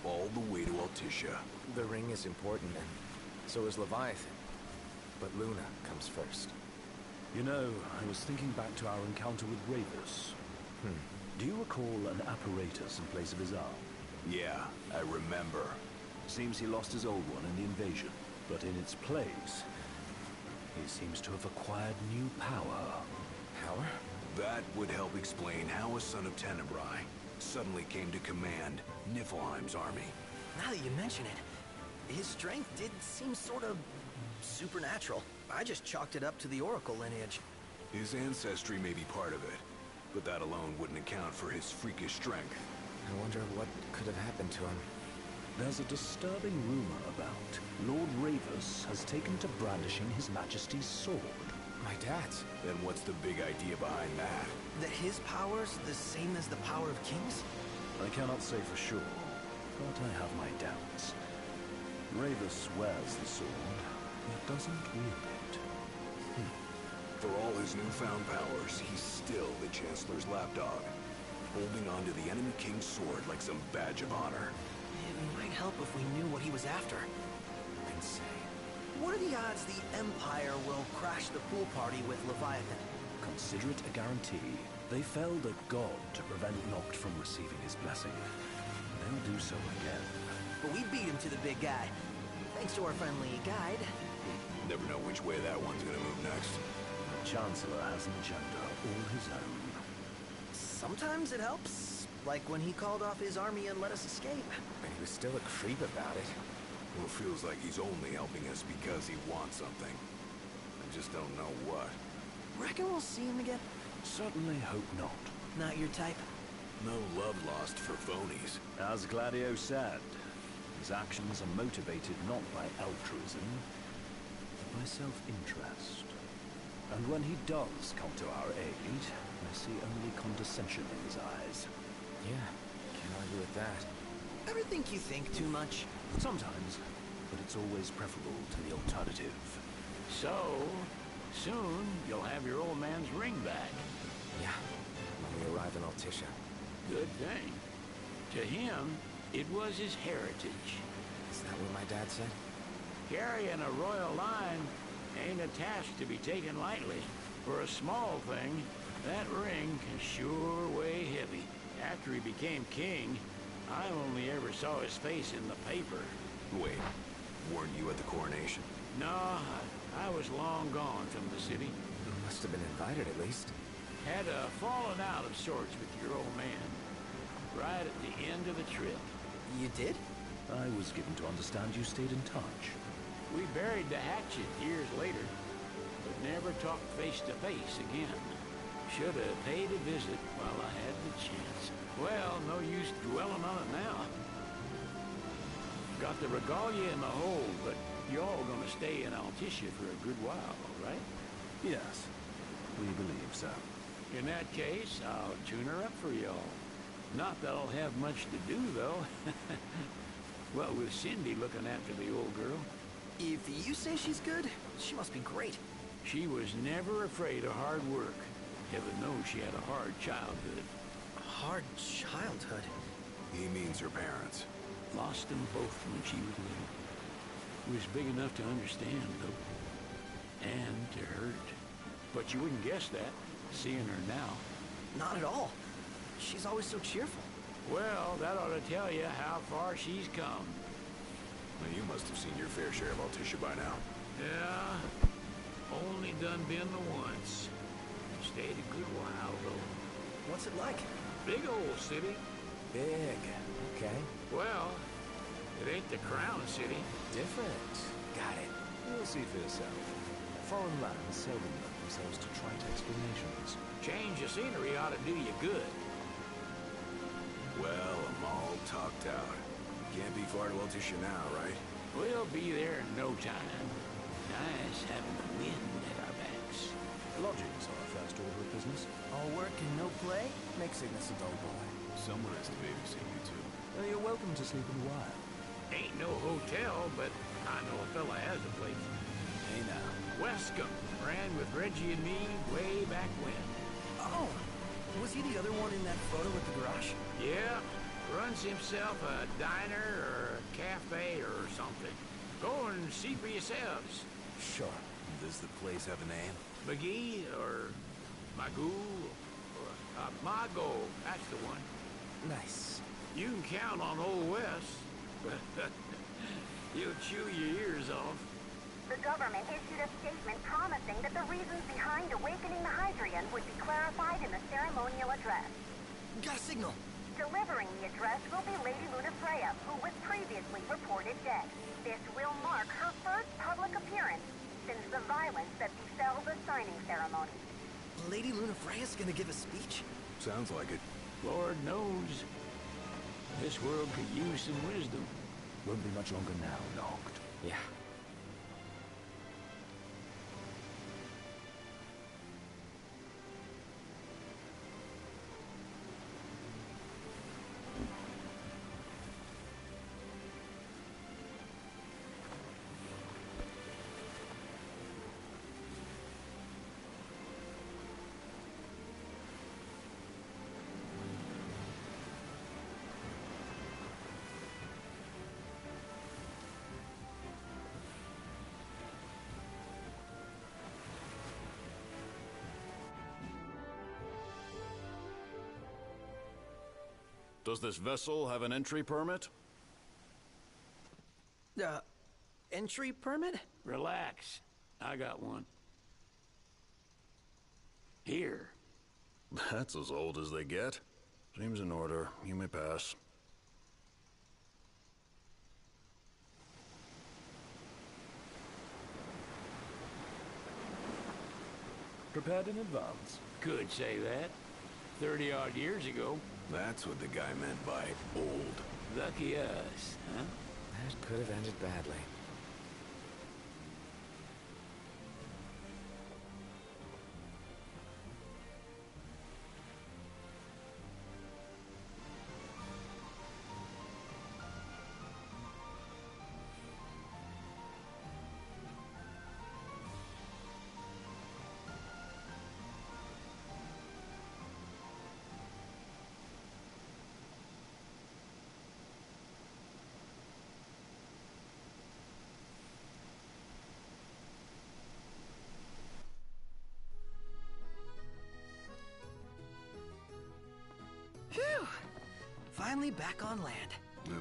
all the way to Altissia.
The ring is important, and so is Leviathan. But Luna comes first.
You know, I was thinking back to our encounter with Ravus. Do you recall an apparatus in place of his arm?
Yeah, I remember.
Seems he lost his old one in the invasion, but in its place, he seems to have acquired new power.
Power?
That would help explain how a son of Tenebrae suddenly came to command Niflheim's army.
Now that you mention it, his strength did seem sort of supernatural. I just chalked it up to the Oracle lineage.
His ancestry may be part of it, but that alone wouldn't account for his freakish strength.
I wonder what could have happened to him.
There's a disturbing rumor about Lord Ravus has taken to brandishing His Majesty's sword.
My dad's.
Then what's the big idea behind that?
That his power's the same as the power of kings?
I cannot say for sure, but I have my doubts. Ravus wears the sword, yet doesn't wield it.
For all his newfound powers, he's still the Chancellor's lapdog, holding onto the enemy king's sword like some badge of honor.
It might help if we knew what he was after.
Insane.
What are the odds the Empire will crash the pool party with Leviathan?
Consider it a guarantee. They felled a god to prevent Noct from receiving his blessing. They'll do so again.
But we beat him to the big guy. Thanks to our friendly guide.
Never know which way that one's gonna move next.
The Chancellor has an agenda all his own.
Sometimes it helps. Like when he called off his army and let us escape.
But he was still a creep about it.
Well, it feels like he's only helping us because he wants something. I just don't know what.
Reckon we'll see him again?
Certainly hope not.
Not your type?
No love lost for phonies.
As Gladio said, his actions are motivated not by altruism, but by self-interest. And when he does come to our aid, I see only condescension in his eyes.
Yeah, can't argue with that.
Ever think you think too much?
Sometimes, but it's always preferable to the alternative.
So, soon you'll have your old man's ring back.
Yeah, when we arrive in Altissia.
Good thing. To him, it was his heritage.
Is that what my dad said?
Carrying a royal line ain't a task to be taken lightly. For a small thing, that ring can sure weigh heavy. After he became king, I only ever saw his face in the paper.
Wait, weren't you at the coronation?
No, I was long gone from the city.
Must have been invited at least.
Had a falling out of sorts with your old man. Right at the end of the trip.
You did?
I was given to understand you stayed in touch.
We buried the hatchet years later, but never talked face to face again. Should have paid a visit while I had the chance. Well, no use dwelling on it now. Got the regalia in the hold, but y'all gonna stay in Altissia for a good while, all right?
Yes, we believe so.
In that case, I'll tune her up for y'all. Not that I'll have much to do, though. Well, with Cindy looking after the old girl.
If you say she's good, she must be great.
She was never afraid of hard work. Heaven knows she had a hard childhood.
Hard childhood?
He means her parents.
Lost them both when she was little. Was big enough to understand, though. And to hurt. But you wouldn't guess that, seeing her now.
Not at all. She's always so cheerful.
Well, that ought to tell you how far she's come.
Well, you must have seen your fair share of Altissia by now.
Yeah, only done been the once. Stayed a good while, though.
What's it like?
Big old city.
Big. Okay.
Well, it ain't the crown city.
Different. Got it.
You'll see for yourself. Foreign lands seldom lend themselves to trite explanations.
Change of scenery ought to do you good.
Well, I'm all talked out. Can't be far to Altissia now, right?
We'll be there in no time. Nice having the wind at our backs.
Lodgings are our first order of business.
All work and no play makes Ignis a dull boy.
Someone has to babysit you, too.
You're welcome to sleep in the wild.
Ain't no hotel, but I know a fella has a place.
Hey now.
Wescombe ran with Reggie and me way back when.
Oh, was he the other one in that photo at the garage?
Yeah, runs himself a diner or a cafe or something. Go and see for yourselves.
Sure. Does the place have a name?
McGee or Magoo or Mago, that's the one.
Nice.
You can count on Old West. He'll chew your ears off.
The government issued a statement promising that the reasons behind awakening the Hydrian would be clarified in the ceremonial address.
Got a signal.
Delivering the address will be Lady Lunafreya, who was previously reported dead. This will mark her first public appearance since the violence that befell the signing ceremony.
Lady Lunafreya's gonna give a speech?
Sounds like it.
Lord knows. This world could use some wisdom.
Won't be much longer now, Noct.
Yeah.
Does this vessel have an entry permit?
Entry permit?
Relax. I got one. Here.
That's as old as they get. Seems in order. You may pass.
Prepared in advance.
Could say that. 30-odd years ago.
That's what the guy meant by old.
Lucky us, huh?
That could have ended badly.
Phew! Finally back on land.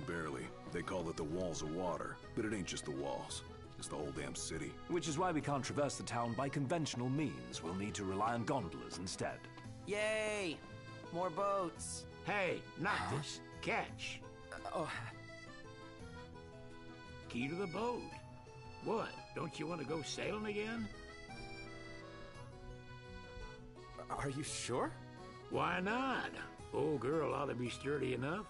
Barely. They call it the Walls of Water, but it ain't just the walls. It's the whole damn city.
Which is why we can't traverse the town by conventional means. We'll need to rely on gondolas instead.
Yay! More boats.
Hey, not this. Catch.
Oh.
Key to the boat. What? Don't you want to go sailing again?
Are you sure?
Why not? Old girl ought to be sturdy enough.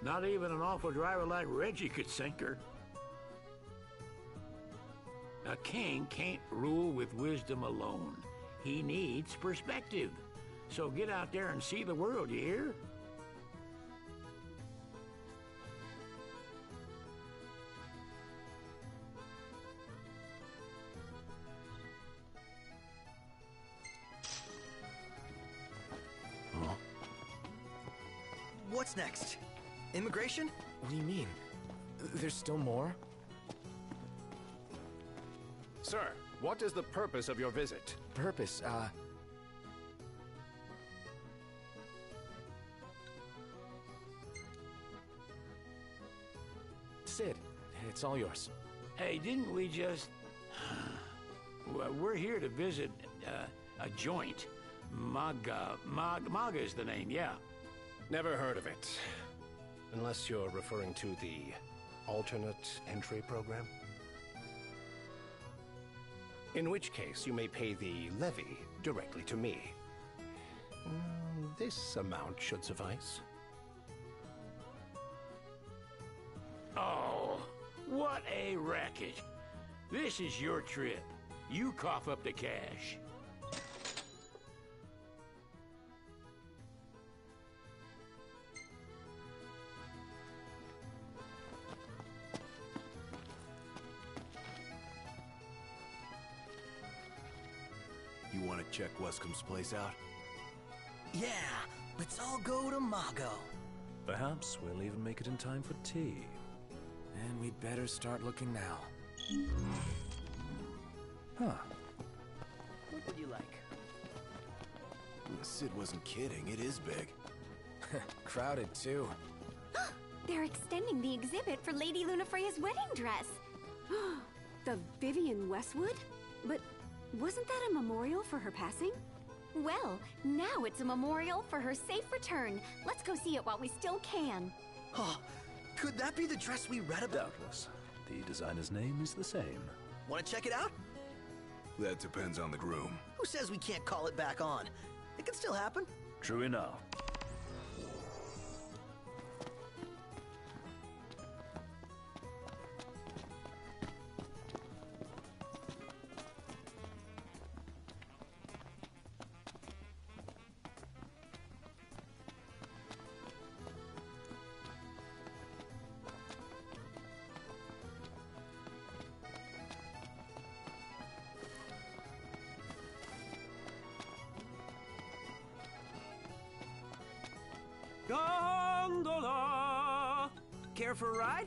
Not even an awful driver like Reggie could sink her. A king can't rule with wisdom alone. He needs perspective. So get out there and see the world, you hear?
What's next? Immigration?
What do you mean? There's still more?
Sir, what is the purpose of your visit?
Purpose, Sid, it's all yours.
Hey, didn't we just... Well, we're here to visit a joint. Maga is the name, yeah.
Never heard of it. Unless you're referring to the alternate entry program? In which case, you may pay the levy directly to me. This amount should suffice.
Oh, what a racket. This is your trip. You cough up the cash.
You want to check Wescom's place out?
Yeah, let's all go to Mago.
Perhaps we'll even make it in time for tea.
And we'd better start looking now.
Huh.
What would you like?
Sid wasn't kidding. It is big.
Crowded, too.
They're extending the exhibit for Lady Lunafreya's wedding dress.
The Vivian Westwood? But wasn't that a memorial for her passing?
Well, now it's a memorial for her safe return. Let's go see it while we still can.
Oh, could that be the dress we read about?
Doubtless. The designer's name is the same.
Want to check it out?
That depends on the groom.
Who says we can't call it back on? It can still happen.
True enough.
Gondola! Care for a ride?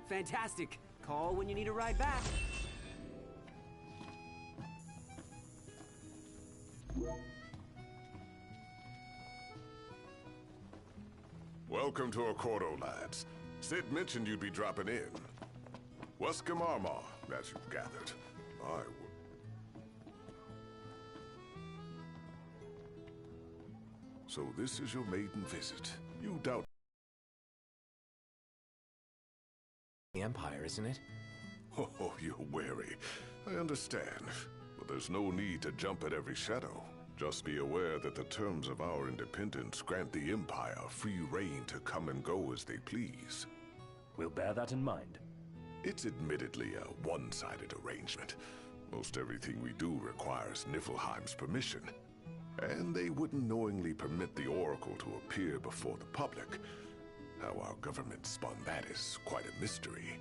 Fantastic. Call when you need a ride back.
Welcome to Accordo, lads. Sid mentioned you'd be dropping in. Wescom Armor, as you've gathered. So this is your maiden visit. You doubt
The Empire, isn't it?
Oh, you're wary. I understand. But there's no need to jump at every shadow. Just be aware that the terms of our independence grant the Empire free reign to come and go as they please.
We'll bear that in mind.
It's admittedly a one-sided arrangement. Most everything we do requires Niflheim's permission. And they wouldn't knowingly permit the Oracle to appear before the public. How our government spun that is quite a mystery.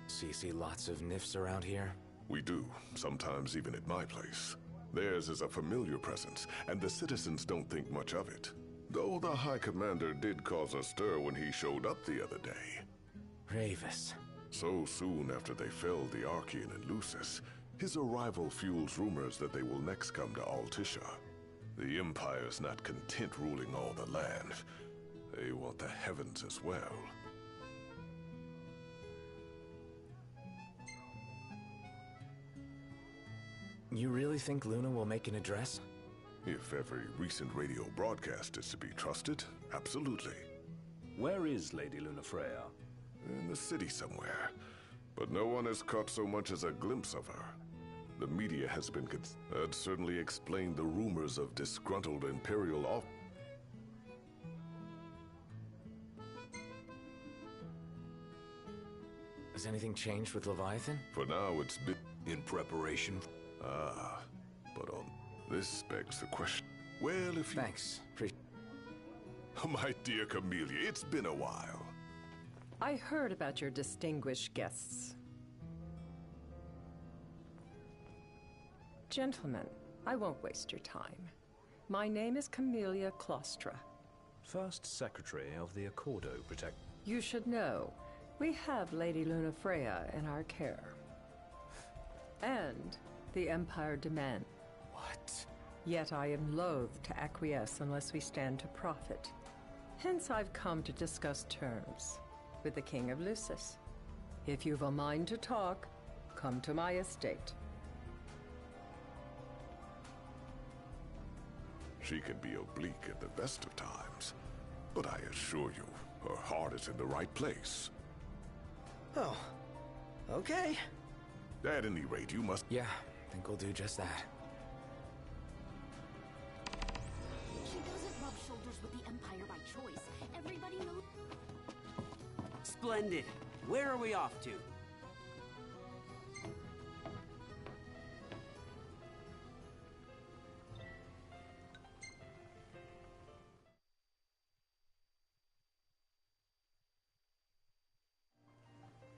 So you see lots of Nifs around here?
We do, sometimes even at my place. Theirs is a familiar presence, and the citizens don't think much of it. Though the High Commander did cause a stir when he showed up the other day.
Ravus.
So soon after they felled the Archean and Lucis, his arrival fuels rumors that they will next come to Altissia. The Empire's not content ruling all the land. They want the heavens as well.
You really think Luna will make an address?
If every recent radio broadcast is to be trusted, absolutely.
Where is Lady Lunafreya?
In the city somewhere. But no one has caught so much as a glimpse of her. The media has been that certainly explained the rumors of disgruntled Imperial off.
Has anything changed with Leviathan?
For now, it's been in preparation. Ah, but on this begs the question. Well, if you...
Thanks.
My dear Camellia, it's been a while.
I heard about your distinguished guests. Gentlemen, I won't waste your time. My name is Camellia Claustra.
First Secretary of the Accordo Protect.
You should know, we have Lady Lunafreya in our care. And the Empire demand.
What?
Yet I am loath to acquiesce unless we stand to profit. Hence I've come to discuss terms with the King of Lucis. If you've a mind to talk, come to my estate.
She can be oblique at the best of times, but I assure you, her heart is in the right place.
Oh, okay.
At any rate, you must...
Yeah, I think we'll do just that.
She doesn't rub shoulders with the Empire by choice. Everybody knows.
Splendid. Where are we off to?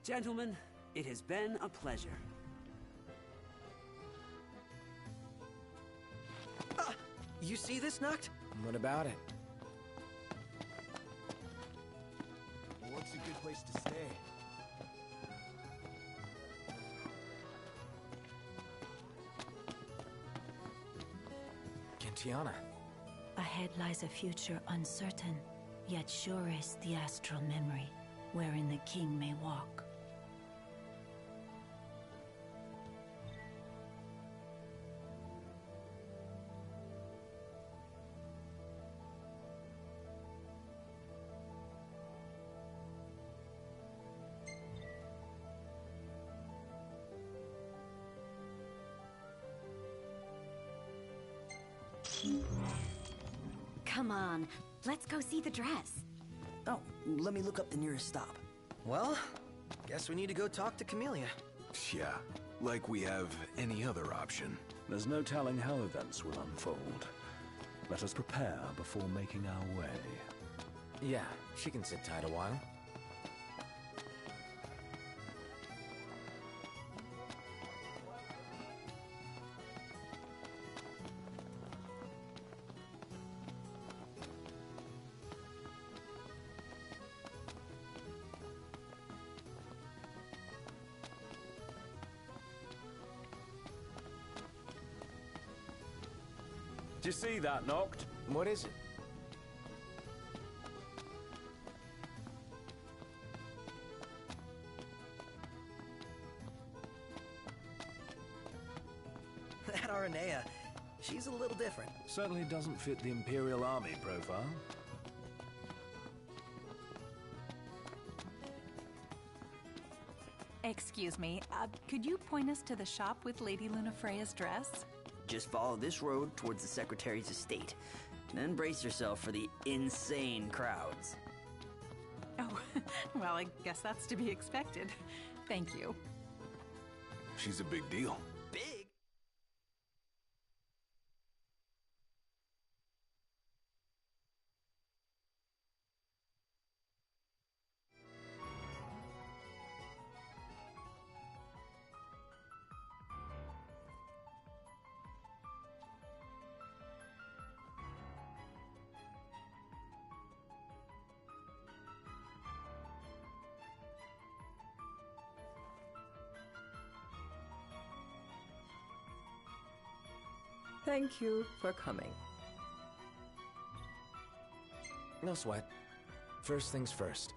Gentlemen, it has been a pleasure.
You see this, Noct?
What about it?
What's a good place to stay?
Gentiana.
Ahead lies a future uncertain, yet surest the astral memory, wherein the king may walk.
Come on, let's go see the dress.
Oh, let me look up the nearest stop. Well, guess we need to go talk to Camellia.
Yeah, like we have any other option.
There's no telling how events will unfold. Let us prepare before making our way.
Yeah, she can sit tight a while.
Did you see that, Noct?
What is it?
That Aranea, she's a little different.
Certainly doesn't fit the Imperial Army profile.
Excuse me, could you point us to the shop with Lady Lunafreya's dress?
Just follow this road towards the Secretary's estate. Then brace yourself for the insane crowds.
Oh, well, I guess that's to be expected. Thank you.
She's a big deal.
big.
Thank you for coming.
No sweat. First things first.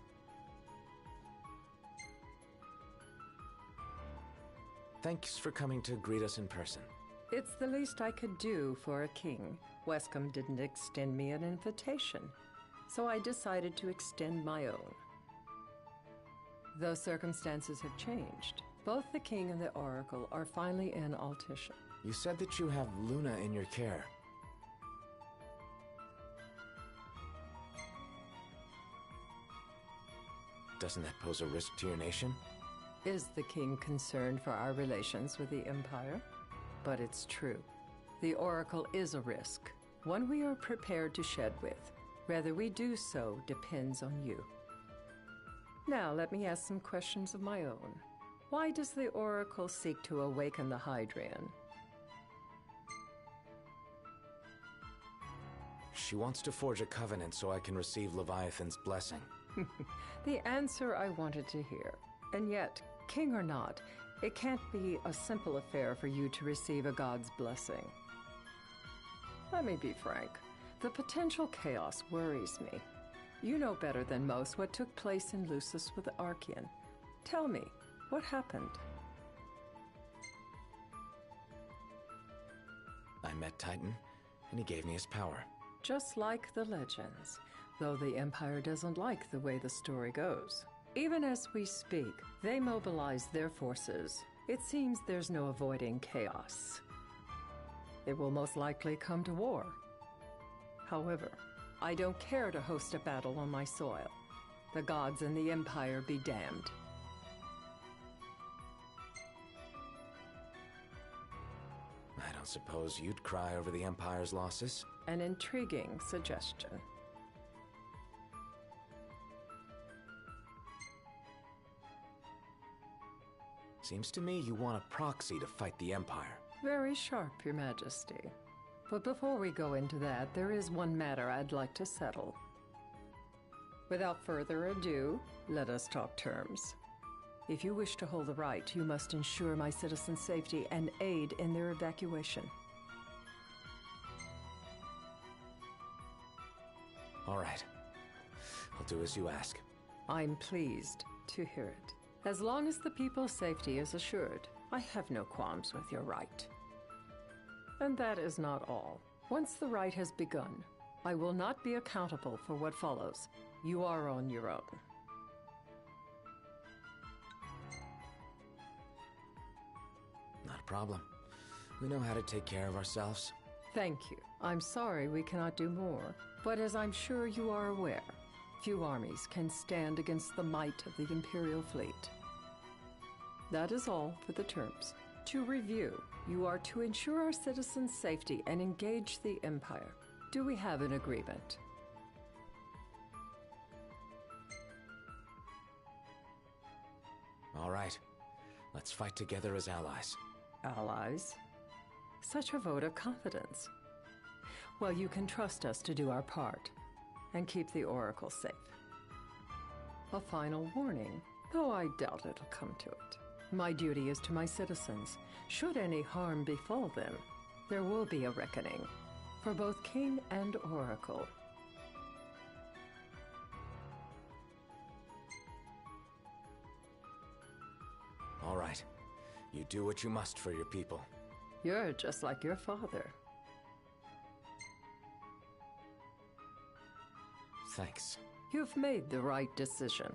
Thanks for coming to greet us in person.
It's the least I could do for a king. Wescom didn't extend me an invitation, so I decided to extend my own. Though circumstances have changed, both the king and the oracle are finally in Altissia.
You said that you have Luna in your care. Doesn't that pose a risk to your nation?
Is the king concerned for our relations with the Empire? But it's true. The oracle is a risk, one we are prepared to shed with. Whether we do so depends on you. Now let me ask some questions of my own. Why does the oracle seek to awaken the Hydrian?
She wants to forge a covenant so I can receive Leviathan's blessing.
The answer I wanted to hear. And yet, king or not, it can't be a simple affair for you to receive a god's blessing. Let me be frank. The potential chaos worries me. You know better than most what took place in Lucis with Archean. Tell me, what happened?
I met Titan, and he gave me his power.
Just like the legends, though the Empire doesn't like the way the story goes. Even as we speak, they mobilize their forces. It seems there's no avoiding chaos. It will most likely come to war. However, I don't care to host a battle on my soil. The gods and the Empire be damned.
I don't suppose you'd cry over the Empire's losses?
An intriguing suggestion.
Seems to me you want a proxy to fight the Empire.
Very sharp, Your Majesty. But before we go into that, there is one matter I'd like to settle. Without further ado, let us talk terms. If you wish to hold the right, you must ensure my citizens' safety and aid in their evacuation.
All right. I'll do as you ask.
I'm pleased to hear it. As long as the people's safety is assured, I have no qualms with your right. And that is not all. Once the rite has begun, I will not be accountable for what follows. You are on your own.
Not a problem. We know how to take care of ourselves.
Thank you. I'm sorry we cannot do more, but as I'm sure you are aware, few armies can stand against the might of the Imperial fleet. That is all for the terms. To review, you are to ensure our citizens' safety and engage the Empire. Do we have an agreement?
All right. Let's fight together as allies.
Allies? Such a vote of confidence. Well, you can trust us to do our part and keep the Oracle safe. A final warning, though I doubt it'll come to it. My duty is to my citizens. Should any harm befall them, there will be a reckoning for both King and Oracle.
All right. You do what you must for your people.
You're just like your father.
Thanks.
You've made the right decision.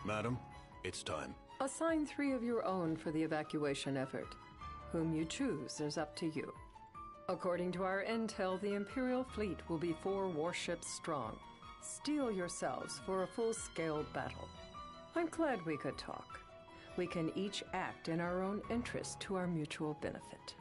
Madam, it's time.
Assign 3 of your own for the evacuation effort. Whom you choose is up to you. According to our intel, the Imperial fleet will be 4 warships strong. Steel yourselves for a full-scale battle. I'm glad we could talk. We can each act in our own interest to our mutual benefit.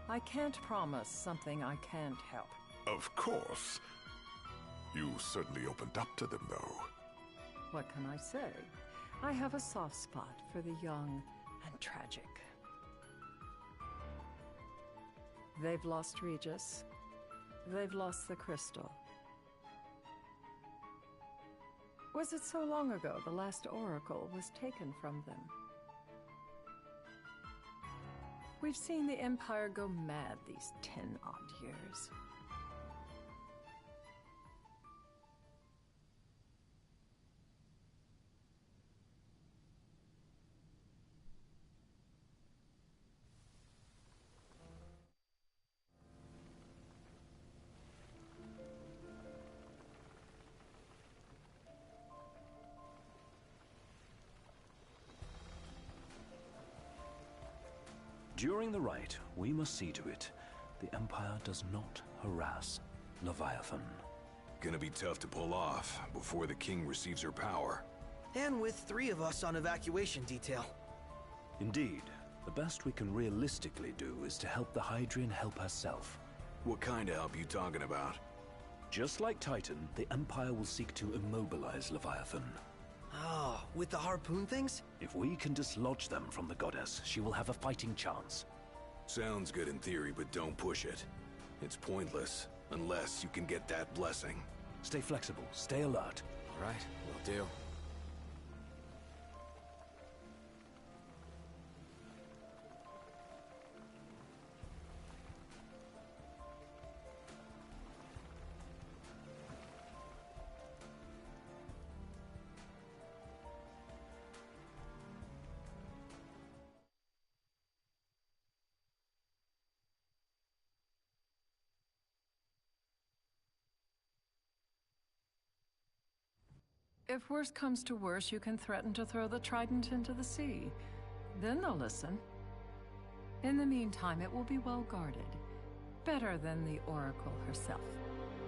I can't promise something I can't help.
Of course. You certainly opened up to them, though.
What can I say? I have a soft spot for the young and tragic. They've lost Regis. They've lost the crystal. Was it so long ago the last oracle was taken from them? We've seen the Empire go mad these 10-odd years.
During the rite, we must see to it the Empire does not harass Leviathan.
Gonna be tough to pull off before the king receives her power.
And with 3 of us on evacuation detail.
Indeed, the best we can realistically do is to help the Hydrian help herself.
What kind of help you talking about?
Just like Titan, the Empire will seek to immobilize Leviathan.
Oh, with the harpoon things?
If we can dislodge them from the goddess, she will have a fighting chance.
Sounds good in theory, but don't push it. It's pointless, unless you can get that blessing.
Stay flexible, stay alert.
All right, will do.
If worse comes to worse, you can threaten to throw the trident into the sea. Then they'll listen. In the meantime, it will be well guarded. Better than the Oracle herself.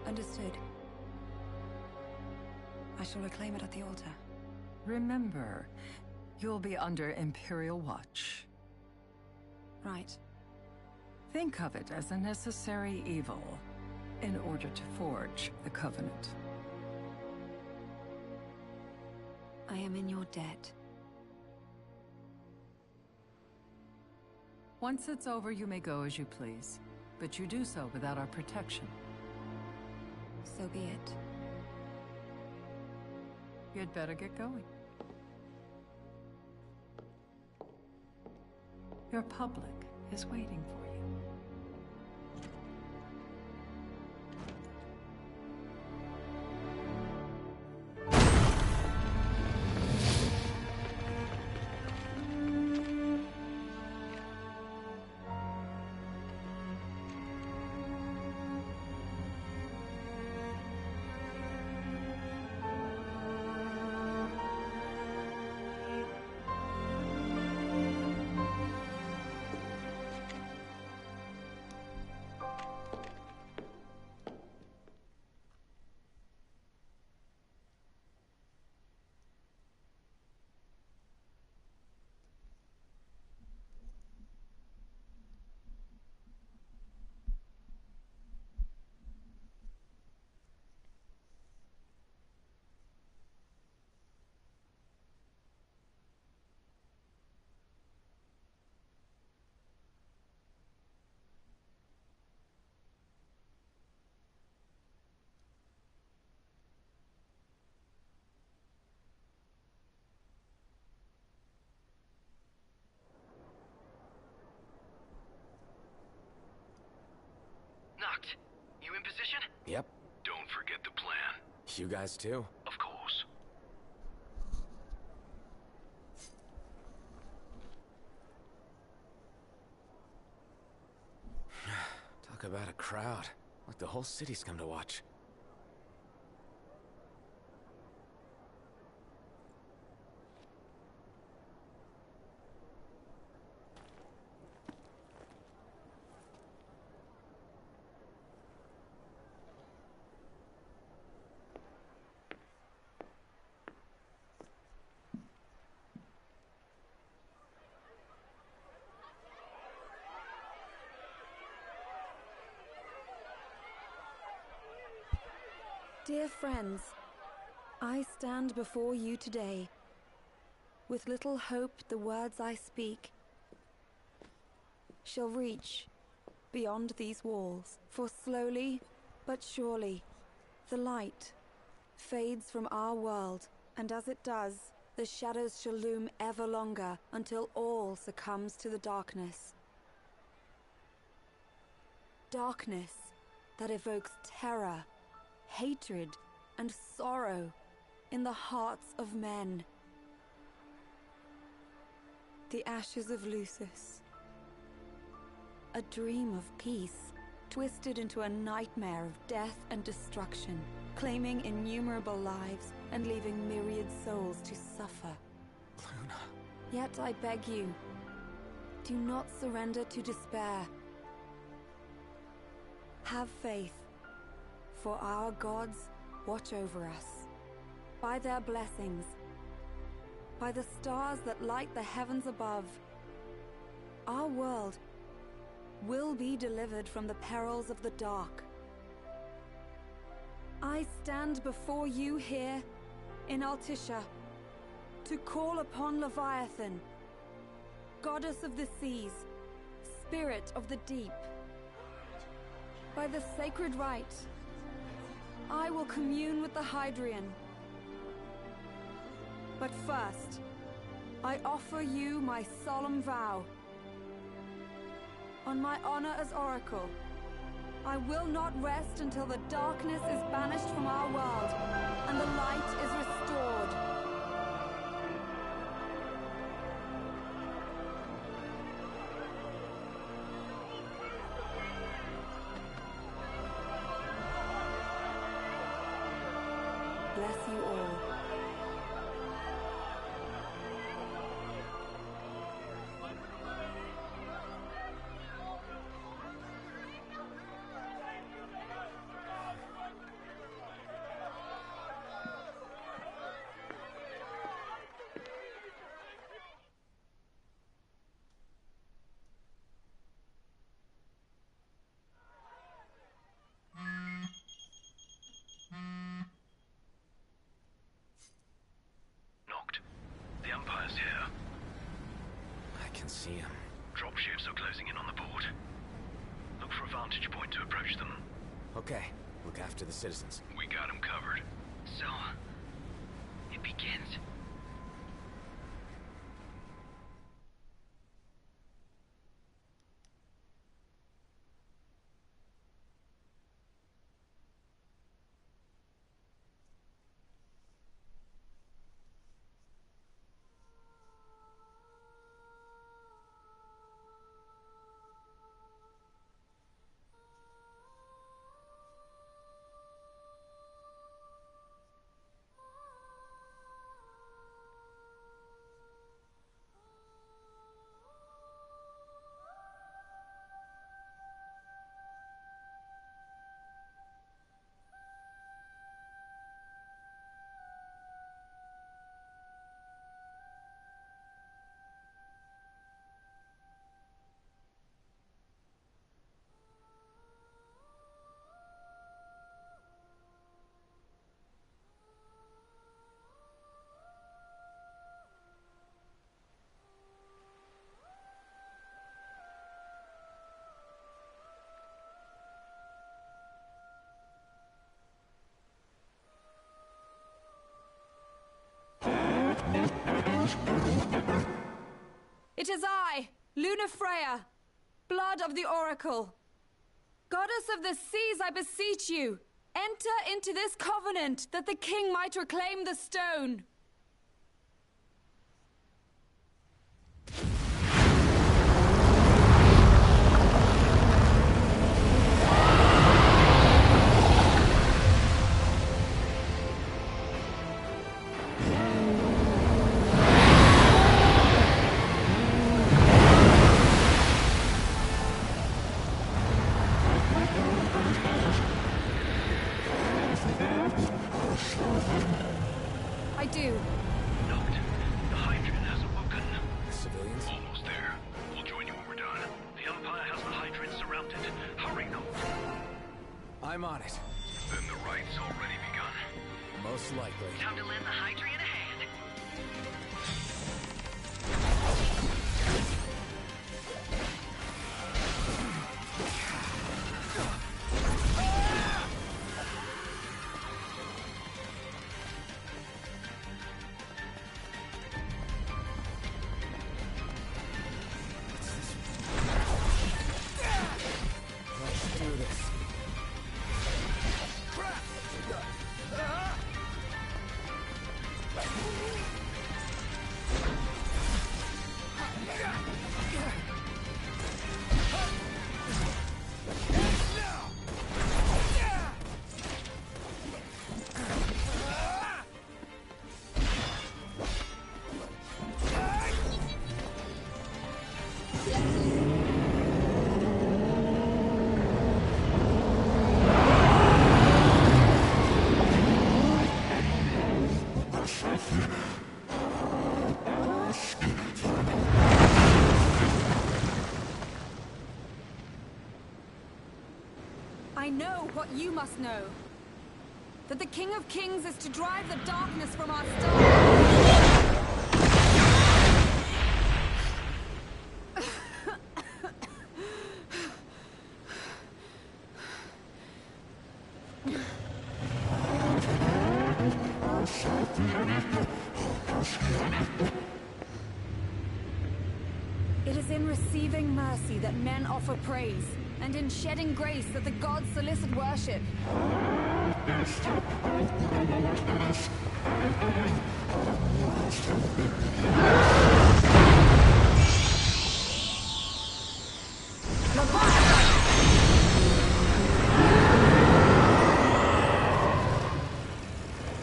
Understood. I shall reclaim it at the altar.
Remember, you'll be under Imperial watch.
Right.
Think of it as a necessary evil in order to forge the Covenant.
I am in your debt.
Once it's over, you may go as you please. But you do so without our protection.
So be it.
You'd better get going. Your public is waiting for you.
Noct, you in position?
Yep.
Don't forget the plan.
You guys too?
Of course.
about a crowd. Like the whole city's come to watch.
Dear friends, I stand before you today. With little hope the words I speak shall reach beyond these walls. For slowly but surely the light fades from our world, and as it does, the shadows shall loom ever longer until all succumbs to the darkness. Darkness that evokes terror, hatred, and sorrow in the hearts of men. The ashes of Lucis. A dream of peace, twisted into a nightmare of death and destruction, claiming innumerable lives and leaving myriad souls to suffer.
Luna.
Yet I beg you, do not surrender to despair. Have faith. For our gods watch over us. By their blessings, by the stars that light the heavens above, our world will be delivered from the perils of the dark. I stand before you here in Altissia to call upon Leviathan, goddess of the seas, spirit of the deep. By the sacred rite, I will commune with the Hydrian. But first, I offer you my solemn vow. On my honor as Oracle, I will not rest until the darkness is banished from our world and the light is restored. Bless you all.
The Empire's here.
I can see him.
Dropships are closing in on the port. Look for a vantage point to approach them.
Okay, look after the citizens.
We got them covered. So, it begins.
It is I, Lunafreya, blood of the Oracle. Goddess of the seas, I beseech you, enter into this covenant that the king might reclaim the stone.
wanted. Hurry, Noct.
I'm on it.
Then the right's already begun.
Most likely.
Time to lend the Hydrian a hand.
Let's do this.
I know what you must know. That the King of Kings is to drive the darkness from our stars. It is in receiving mercy that men offer praise, and in shedding grace that the gods solicit worship.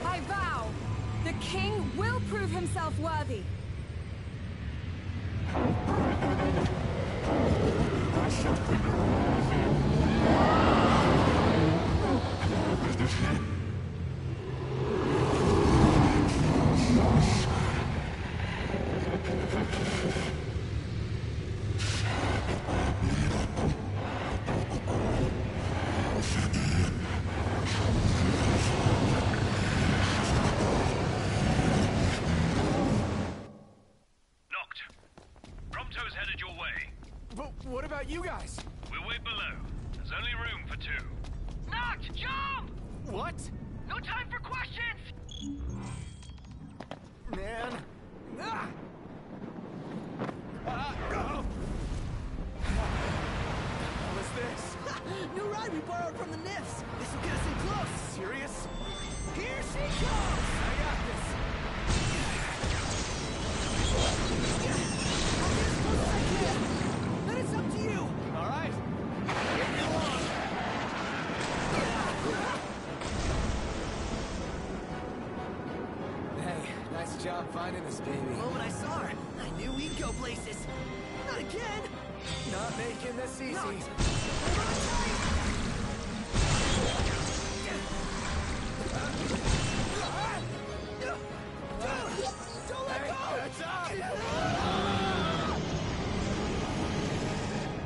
I vow, the king will prove himself worthy.
Prompto's headed your way.
But what about you guys?
We'll wait below. There's only room for two.
Noct, jump!
What?
No time for questions!
Man. Ah! Oh. What is this?
New ride we borrowed from the Nifs. This will get us in close.
Serious?
Here she comes!
I got this.
Then it's up to you.
All right. Get me along. Hey, nice job finding this baby.
The moment I saw her, I knew we'd go places. Not again.
Not making this easy.
Hold on tight. Don't let go!
Heads up!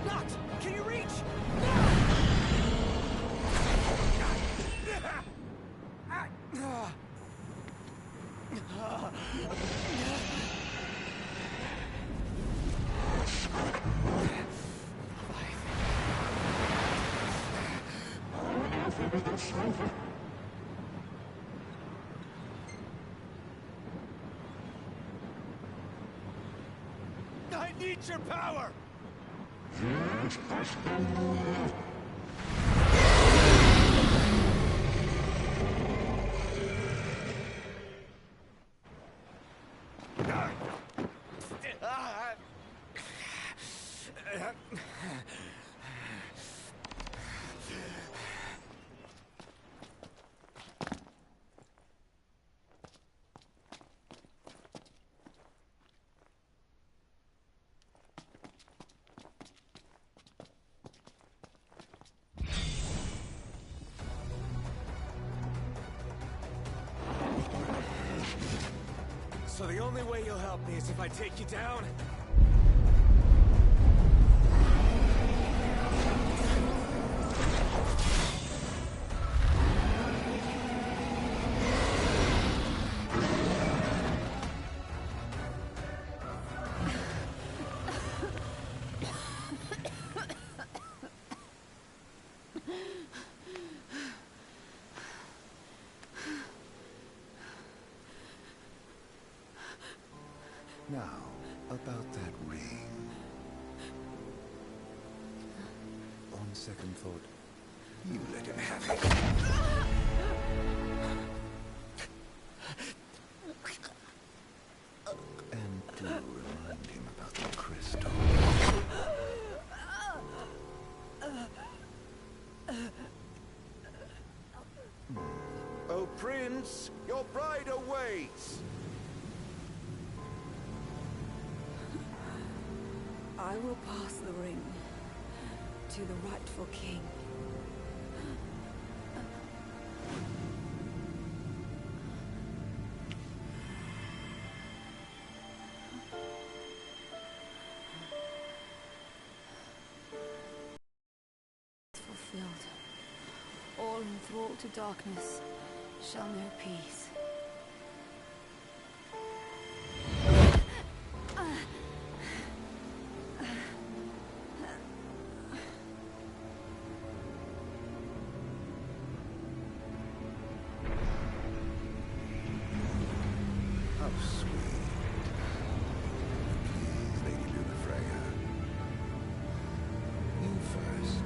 Noct, can you reach?
I need your power! So the only way you'll help me is if I take you down?
Now, about that ring. On second thought, you let him have it. And do remind him about the crystal. Oh, Prince, your bride awaits!
I will pass the ring to the rightful king. Fulfilled. All enthralled to darkness shall know peace.
How sweet. Please, Lady Lunafreya. You first.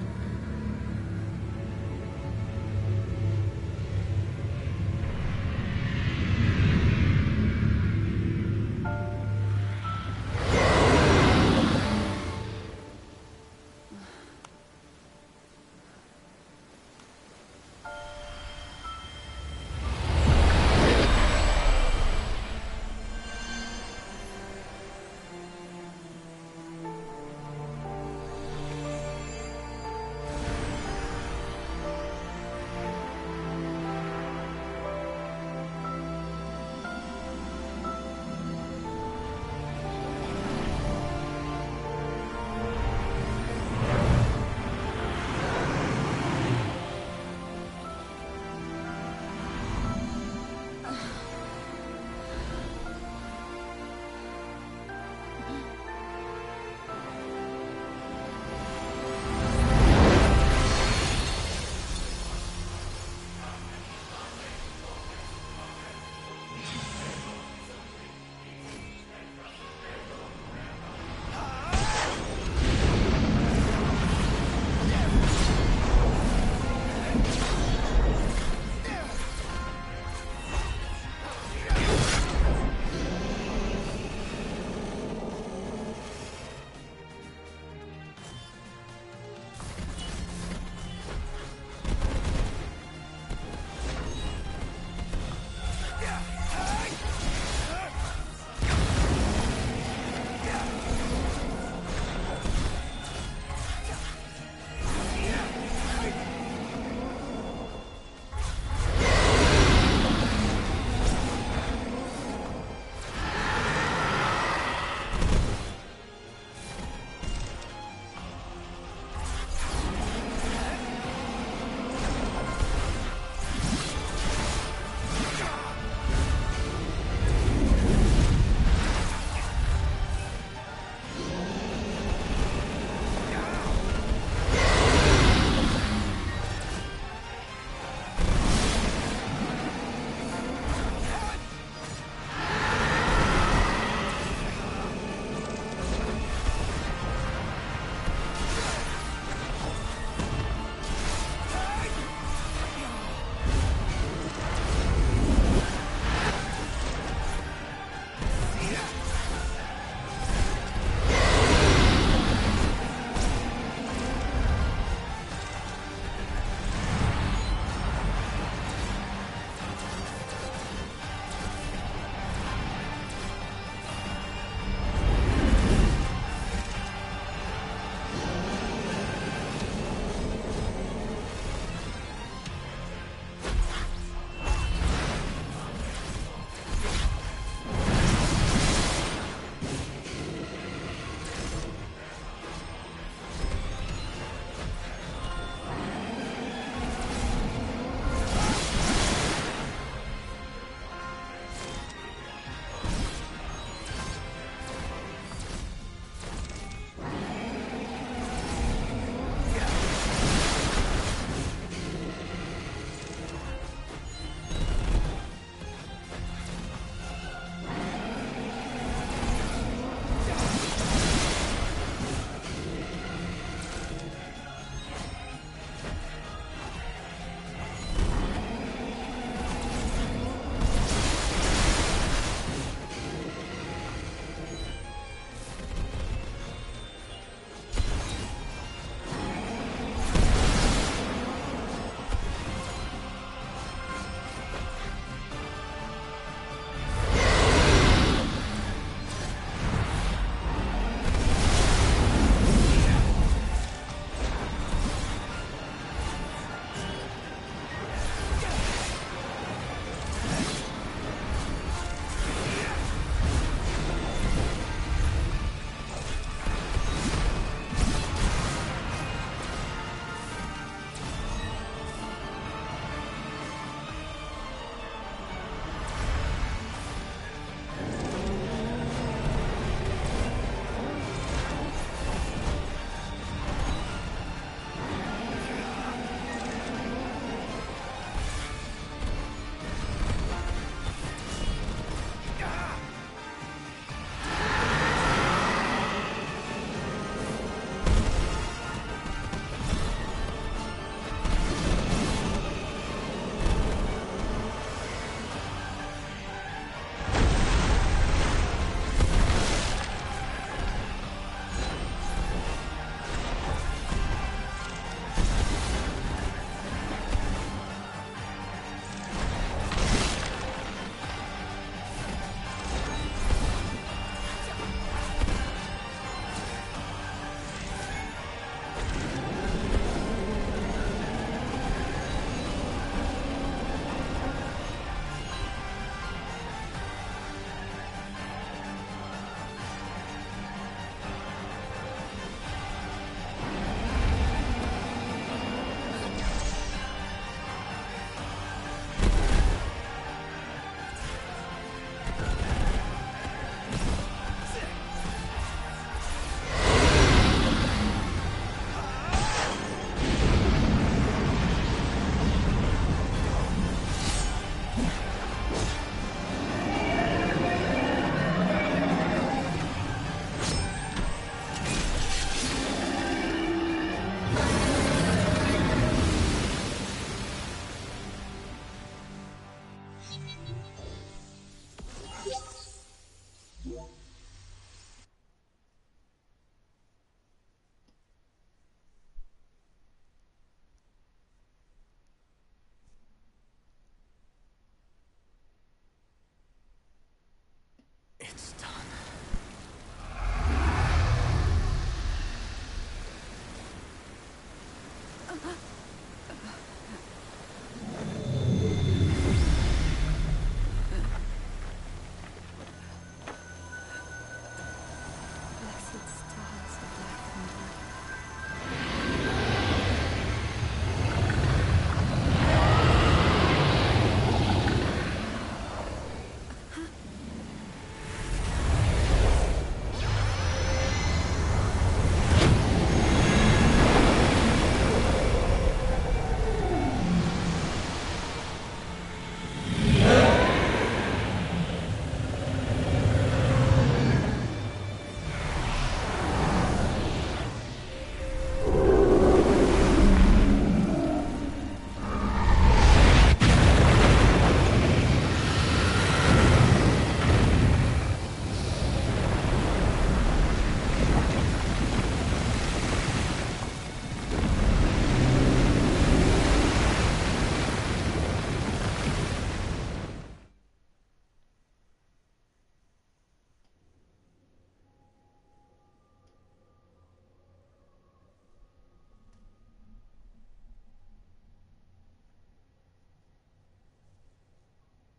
It's done.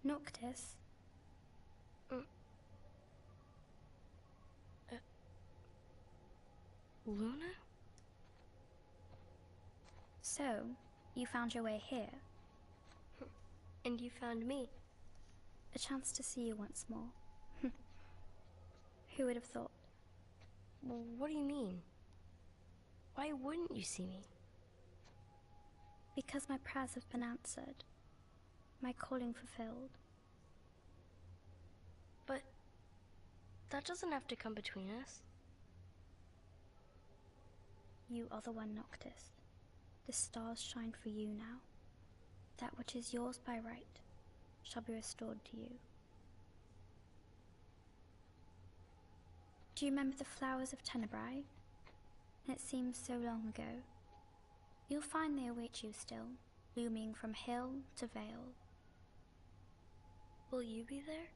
Noctis?
Luna?
So, you found your way here?
And you found me.
A chance to see you once more. Who would have thought?
Well, what do you mean? Why wouldn't you see me?
Because my prayers have been answered. My calling fulfilled.
But that doesn't have to come between us.
You are the one, Noctis. The stars shine for you now. That which is yours by right shall be restored to you. Do you remember the flowers of Tenebrae? It seems so long ago. You'll find they await you still, looming from hill to vale.
Will you be there?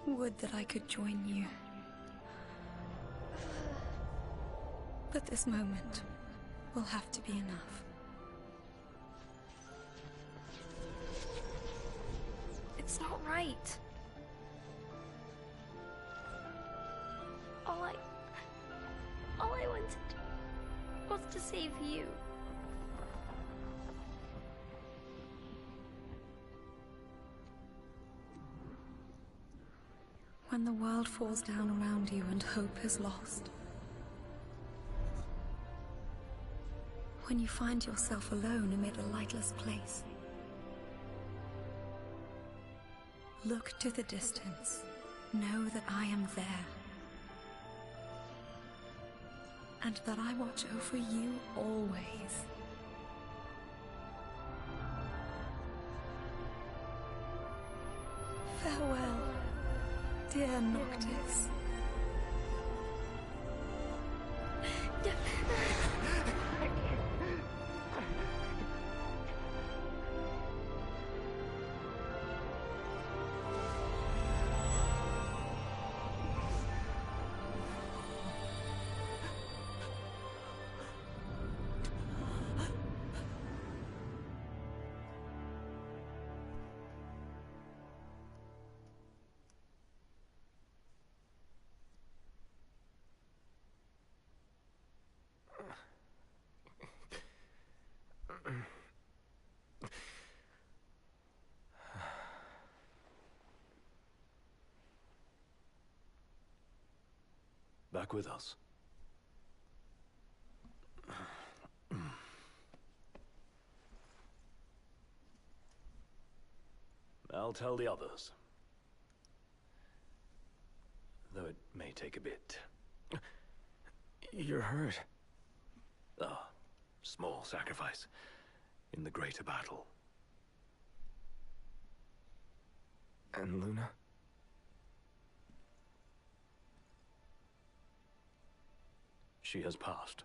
Would that I could join you. But this moment will have to be enough.
It's not right. All I wanted was to save you.
When the world falls down around you and hope is lost. When you find yourself alone amid a lightless place. Look to the distance. Know that I am there. And that I watch over you always. Farewell, dear Noctis.
Back with us. I'll tell the others. Though it may take a bit.
You're hurt.
Ah, small sacrifice in the greater battle.
And Luna?
She has passed.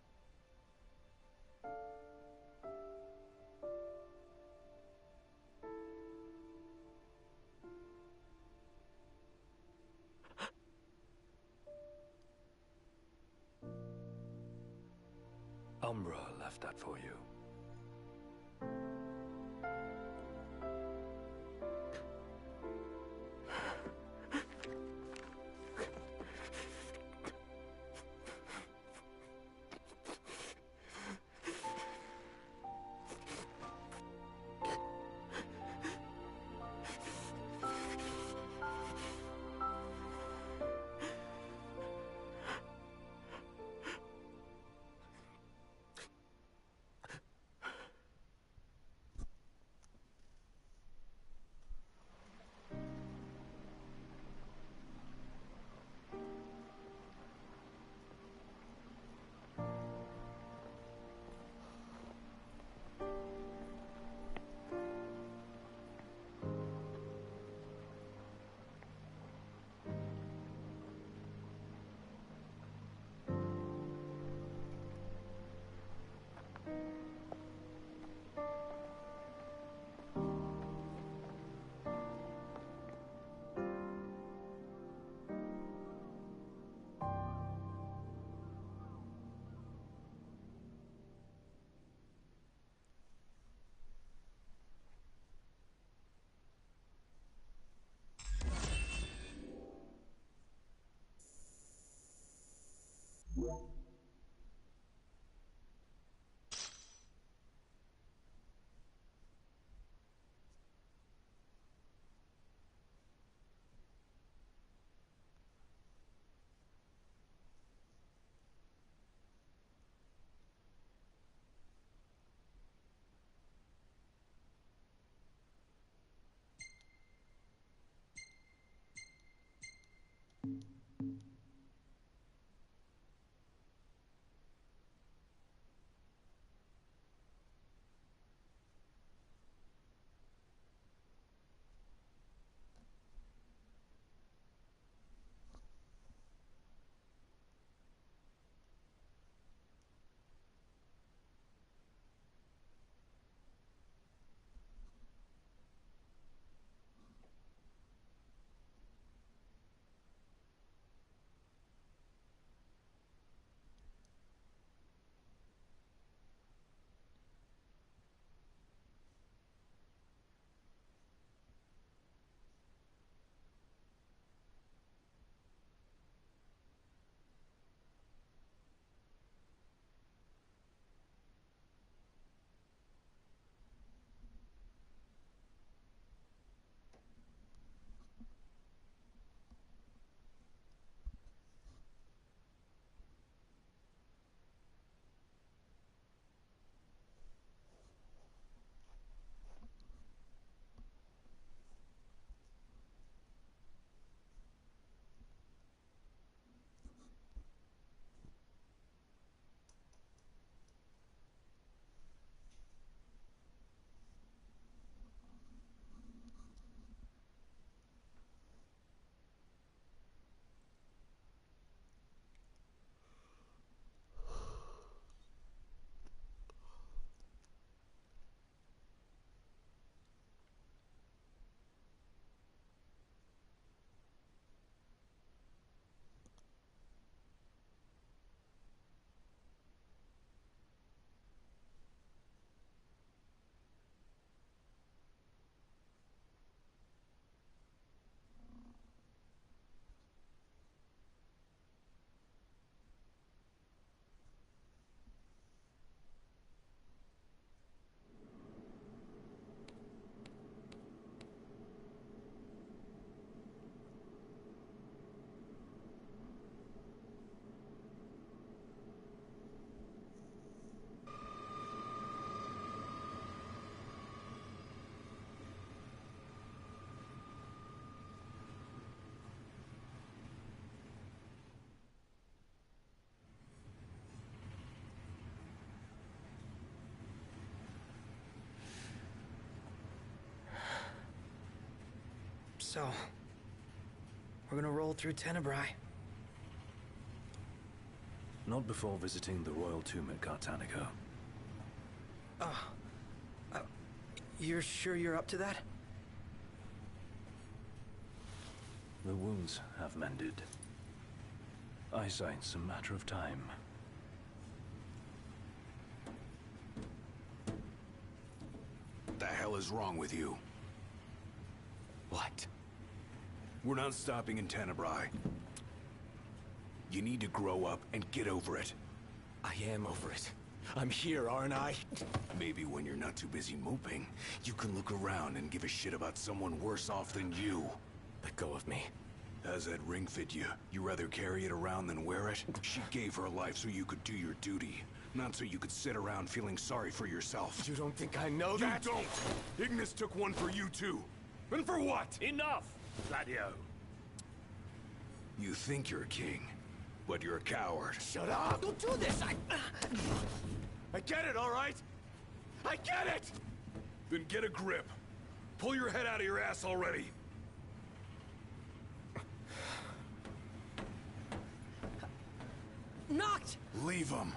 Umbra left that for you.
So, we're gonna roll through Tenebrae.
Not before visiting the royal tomb at Cartanica.
You're sure you're up to that?
The wounds have mended. Eyesight's a matter of time.
What the hell is wrong with you?
What?
We're not stopping in Tenebrae. You need to grow up and get over it.
I am over it. I'm here, aren't I?
Maybe when you're not too busy moping, you can look around and give a shit about someone worse off than you.
Let go of me.
How's that ring fit you? You rather carry it around than wear it? She gave her life so you could do your duty, not so you could sit around feeling sorry for yourself.
You don't think I know that?
You don't! Ignis took one for you too. And for what?
Enough, Gladio.
You think you're a king, but you're a coward.
Shut up! Don't do this! I get it, all right? I get it!
Then get a grip. Pull your head out of your ass already.
Knocked!
Leave him.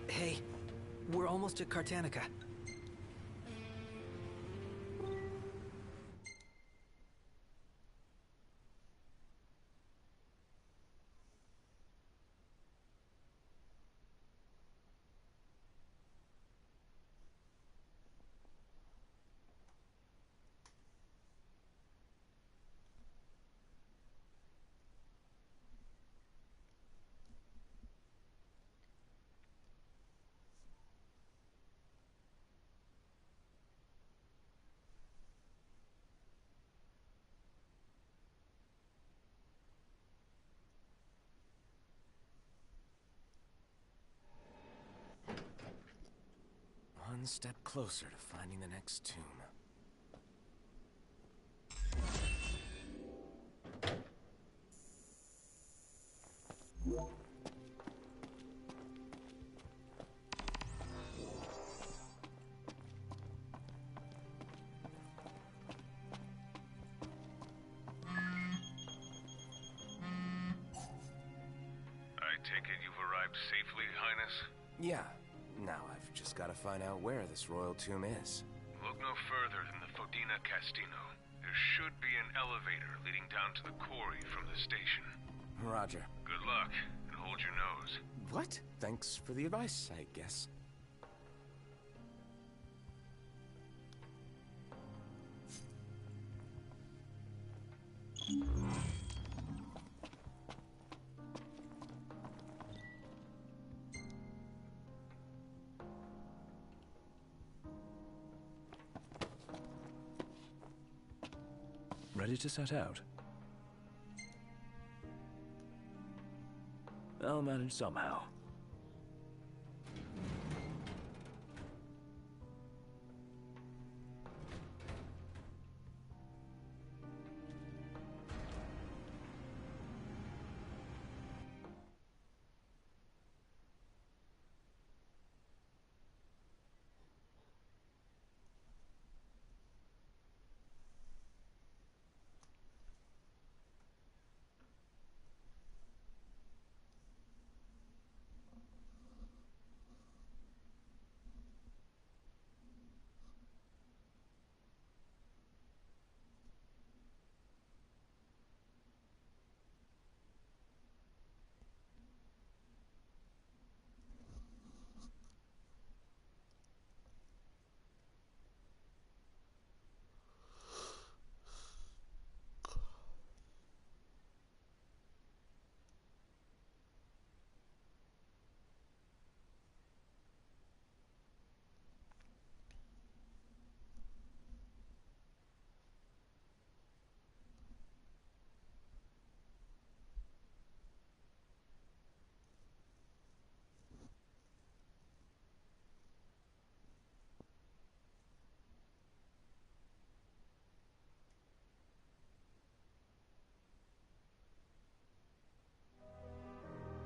Hey, we're almost at Cartanica.
One step closer to finding the next tomb.
I take it you've arrived safely, Highness?
Yeah. Now I've just got to find out where this royal tomb is.
Look no further than the Fodina Castino. There should be an elevator leading down to the quarry from the station.
Roger.
Good luck, and hold your nose.
What? Thanks for the advice, I guess.
Ready to set out? I'll manage somehow.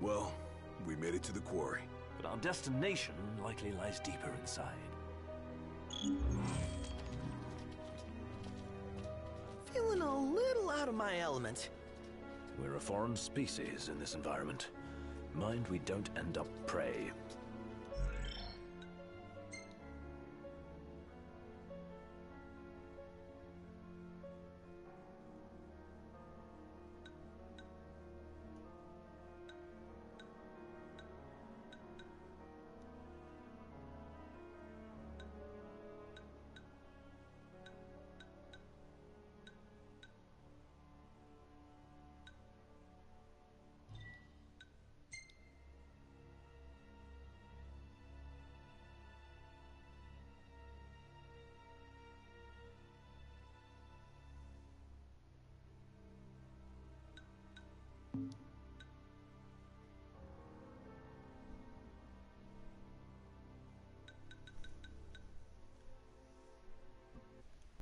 Well, we made it to the quarry.
But our destination likely lies deeper inside.
Feeling a little out of my element.
We're a foreign species in this environment. Mind we don't end up prey.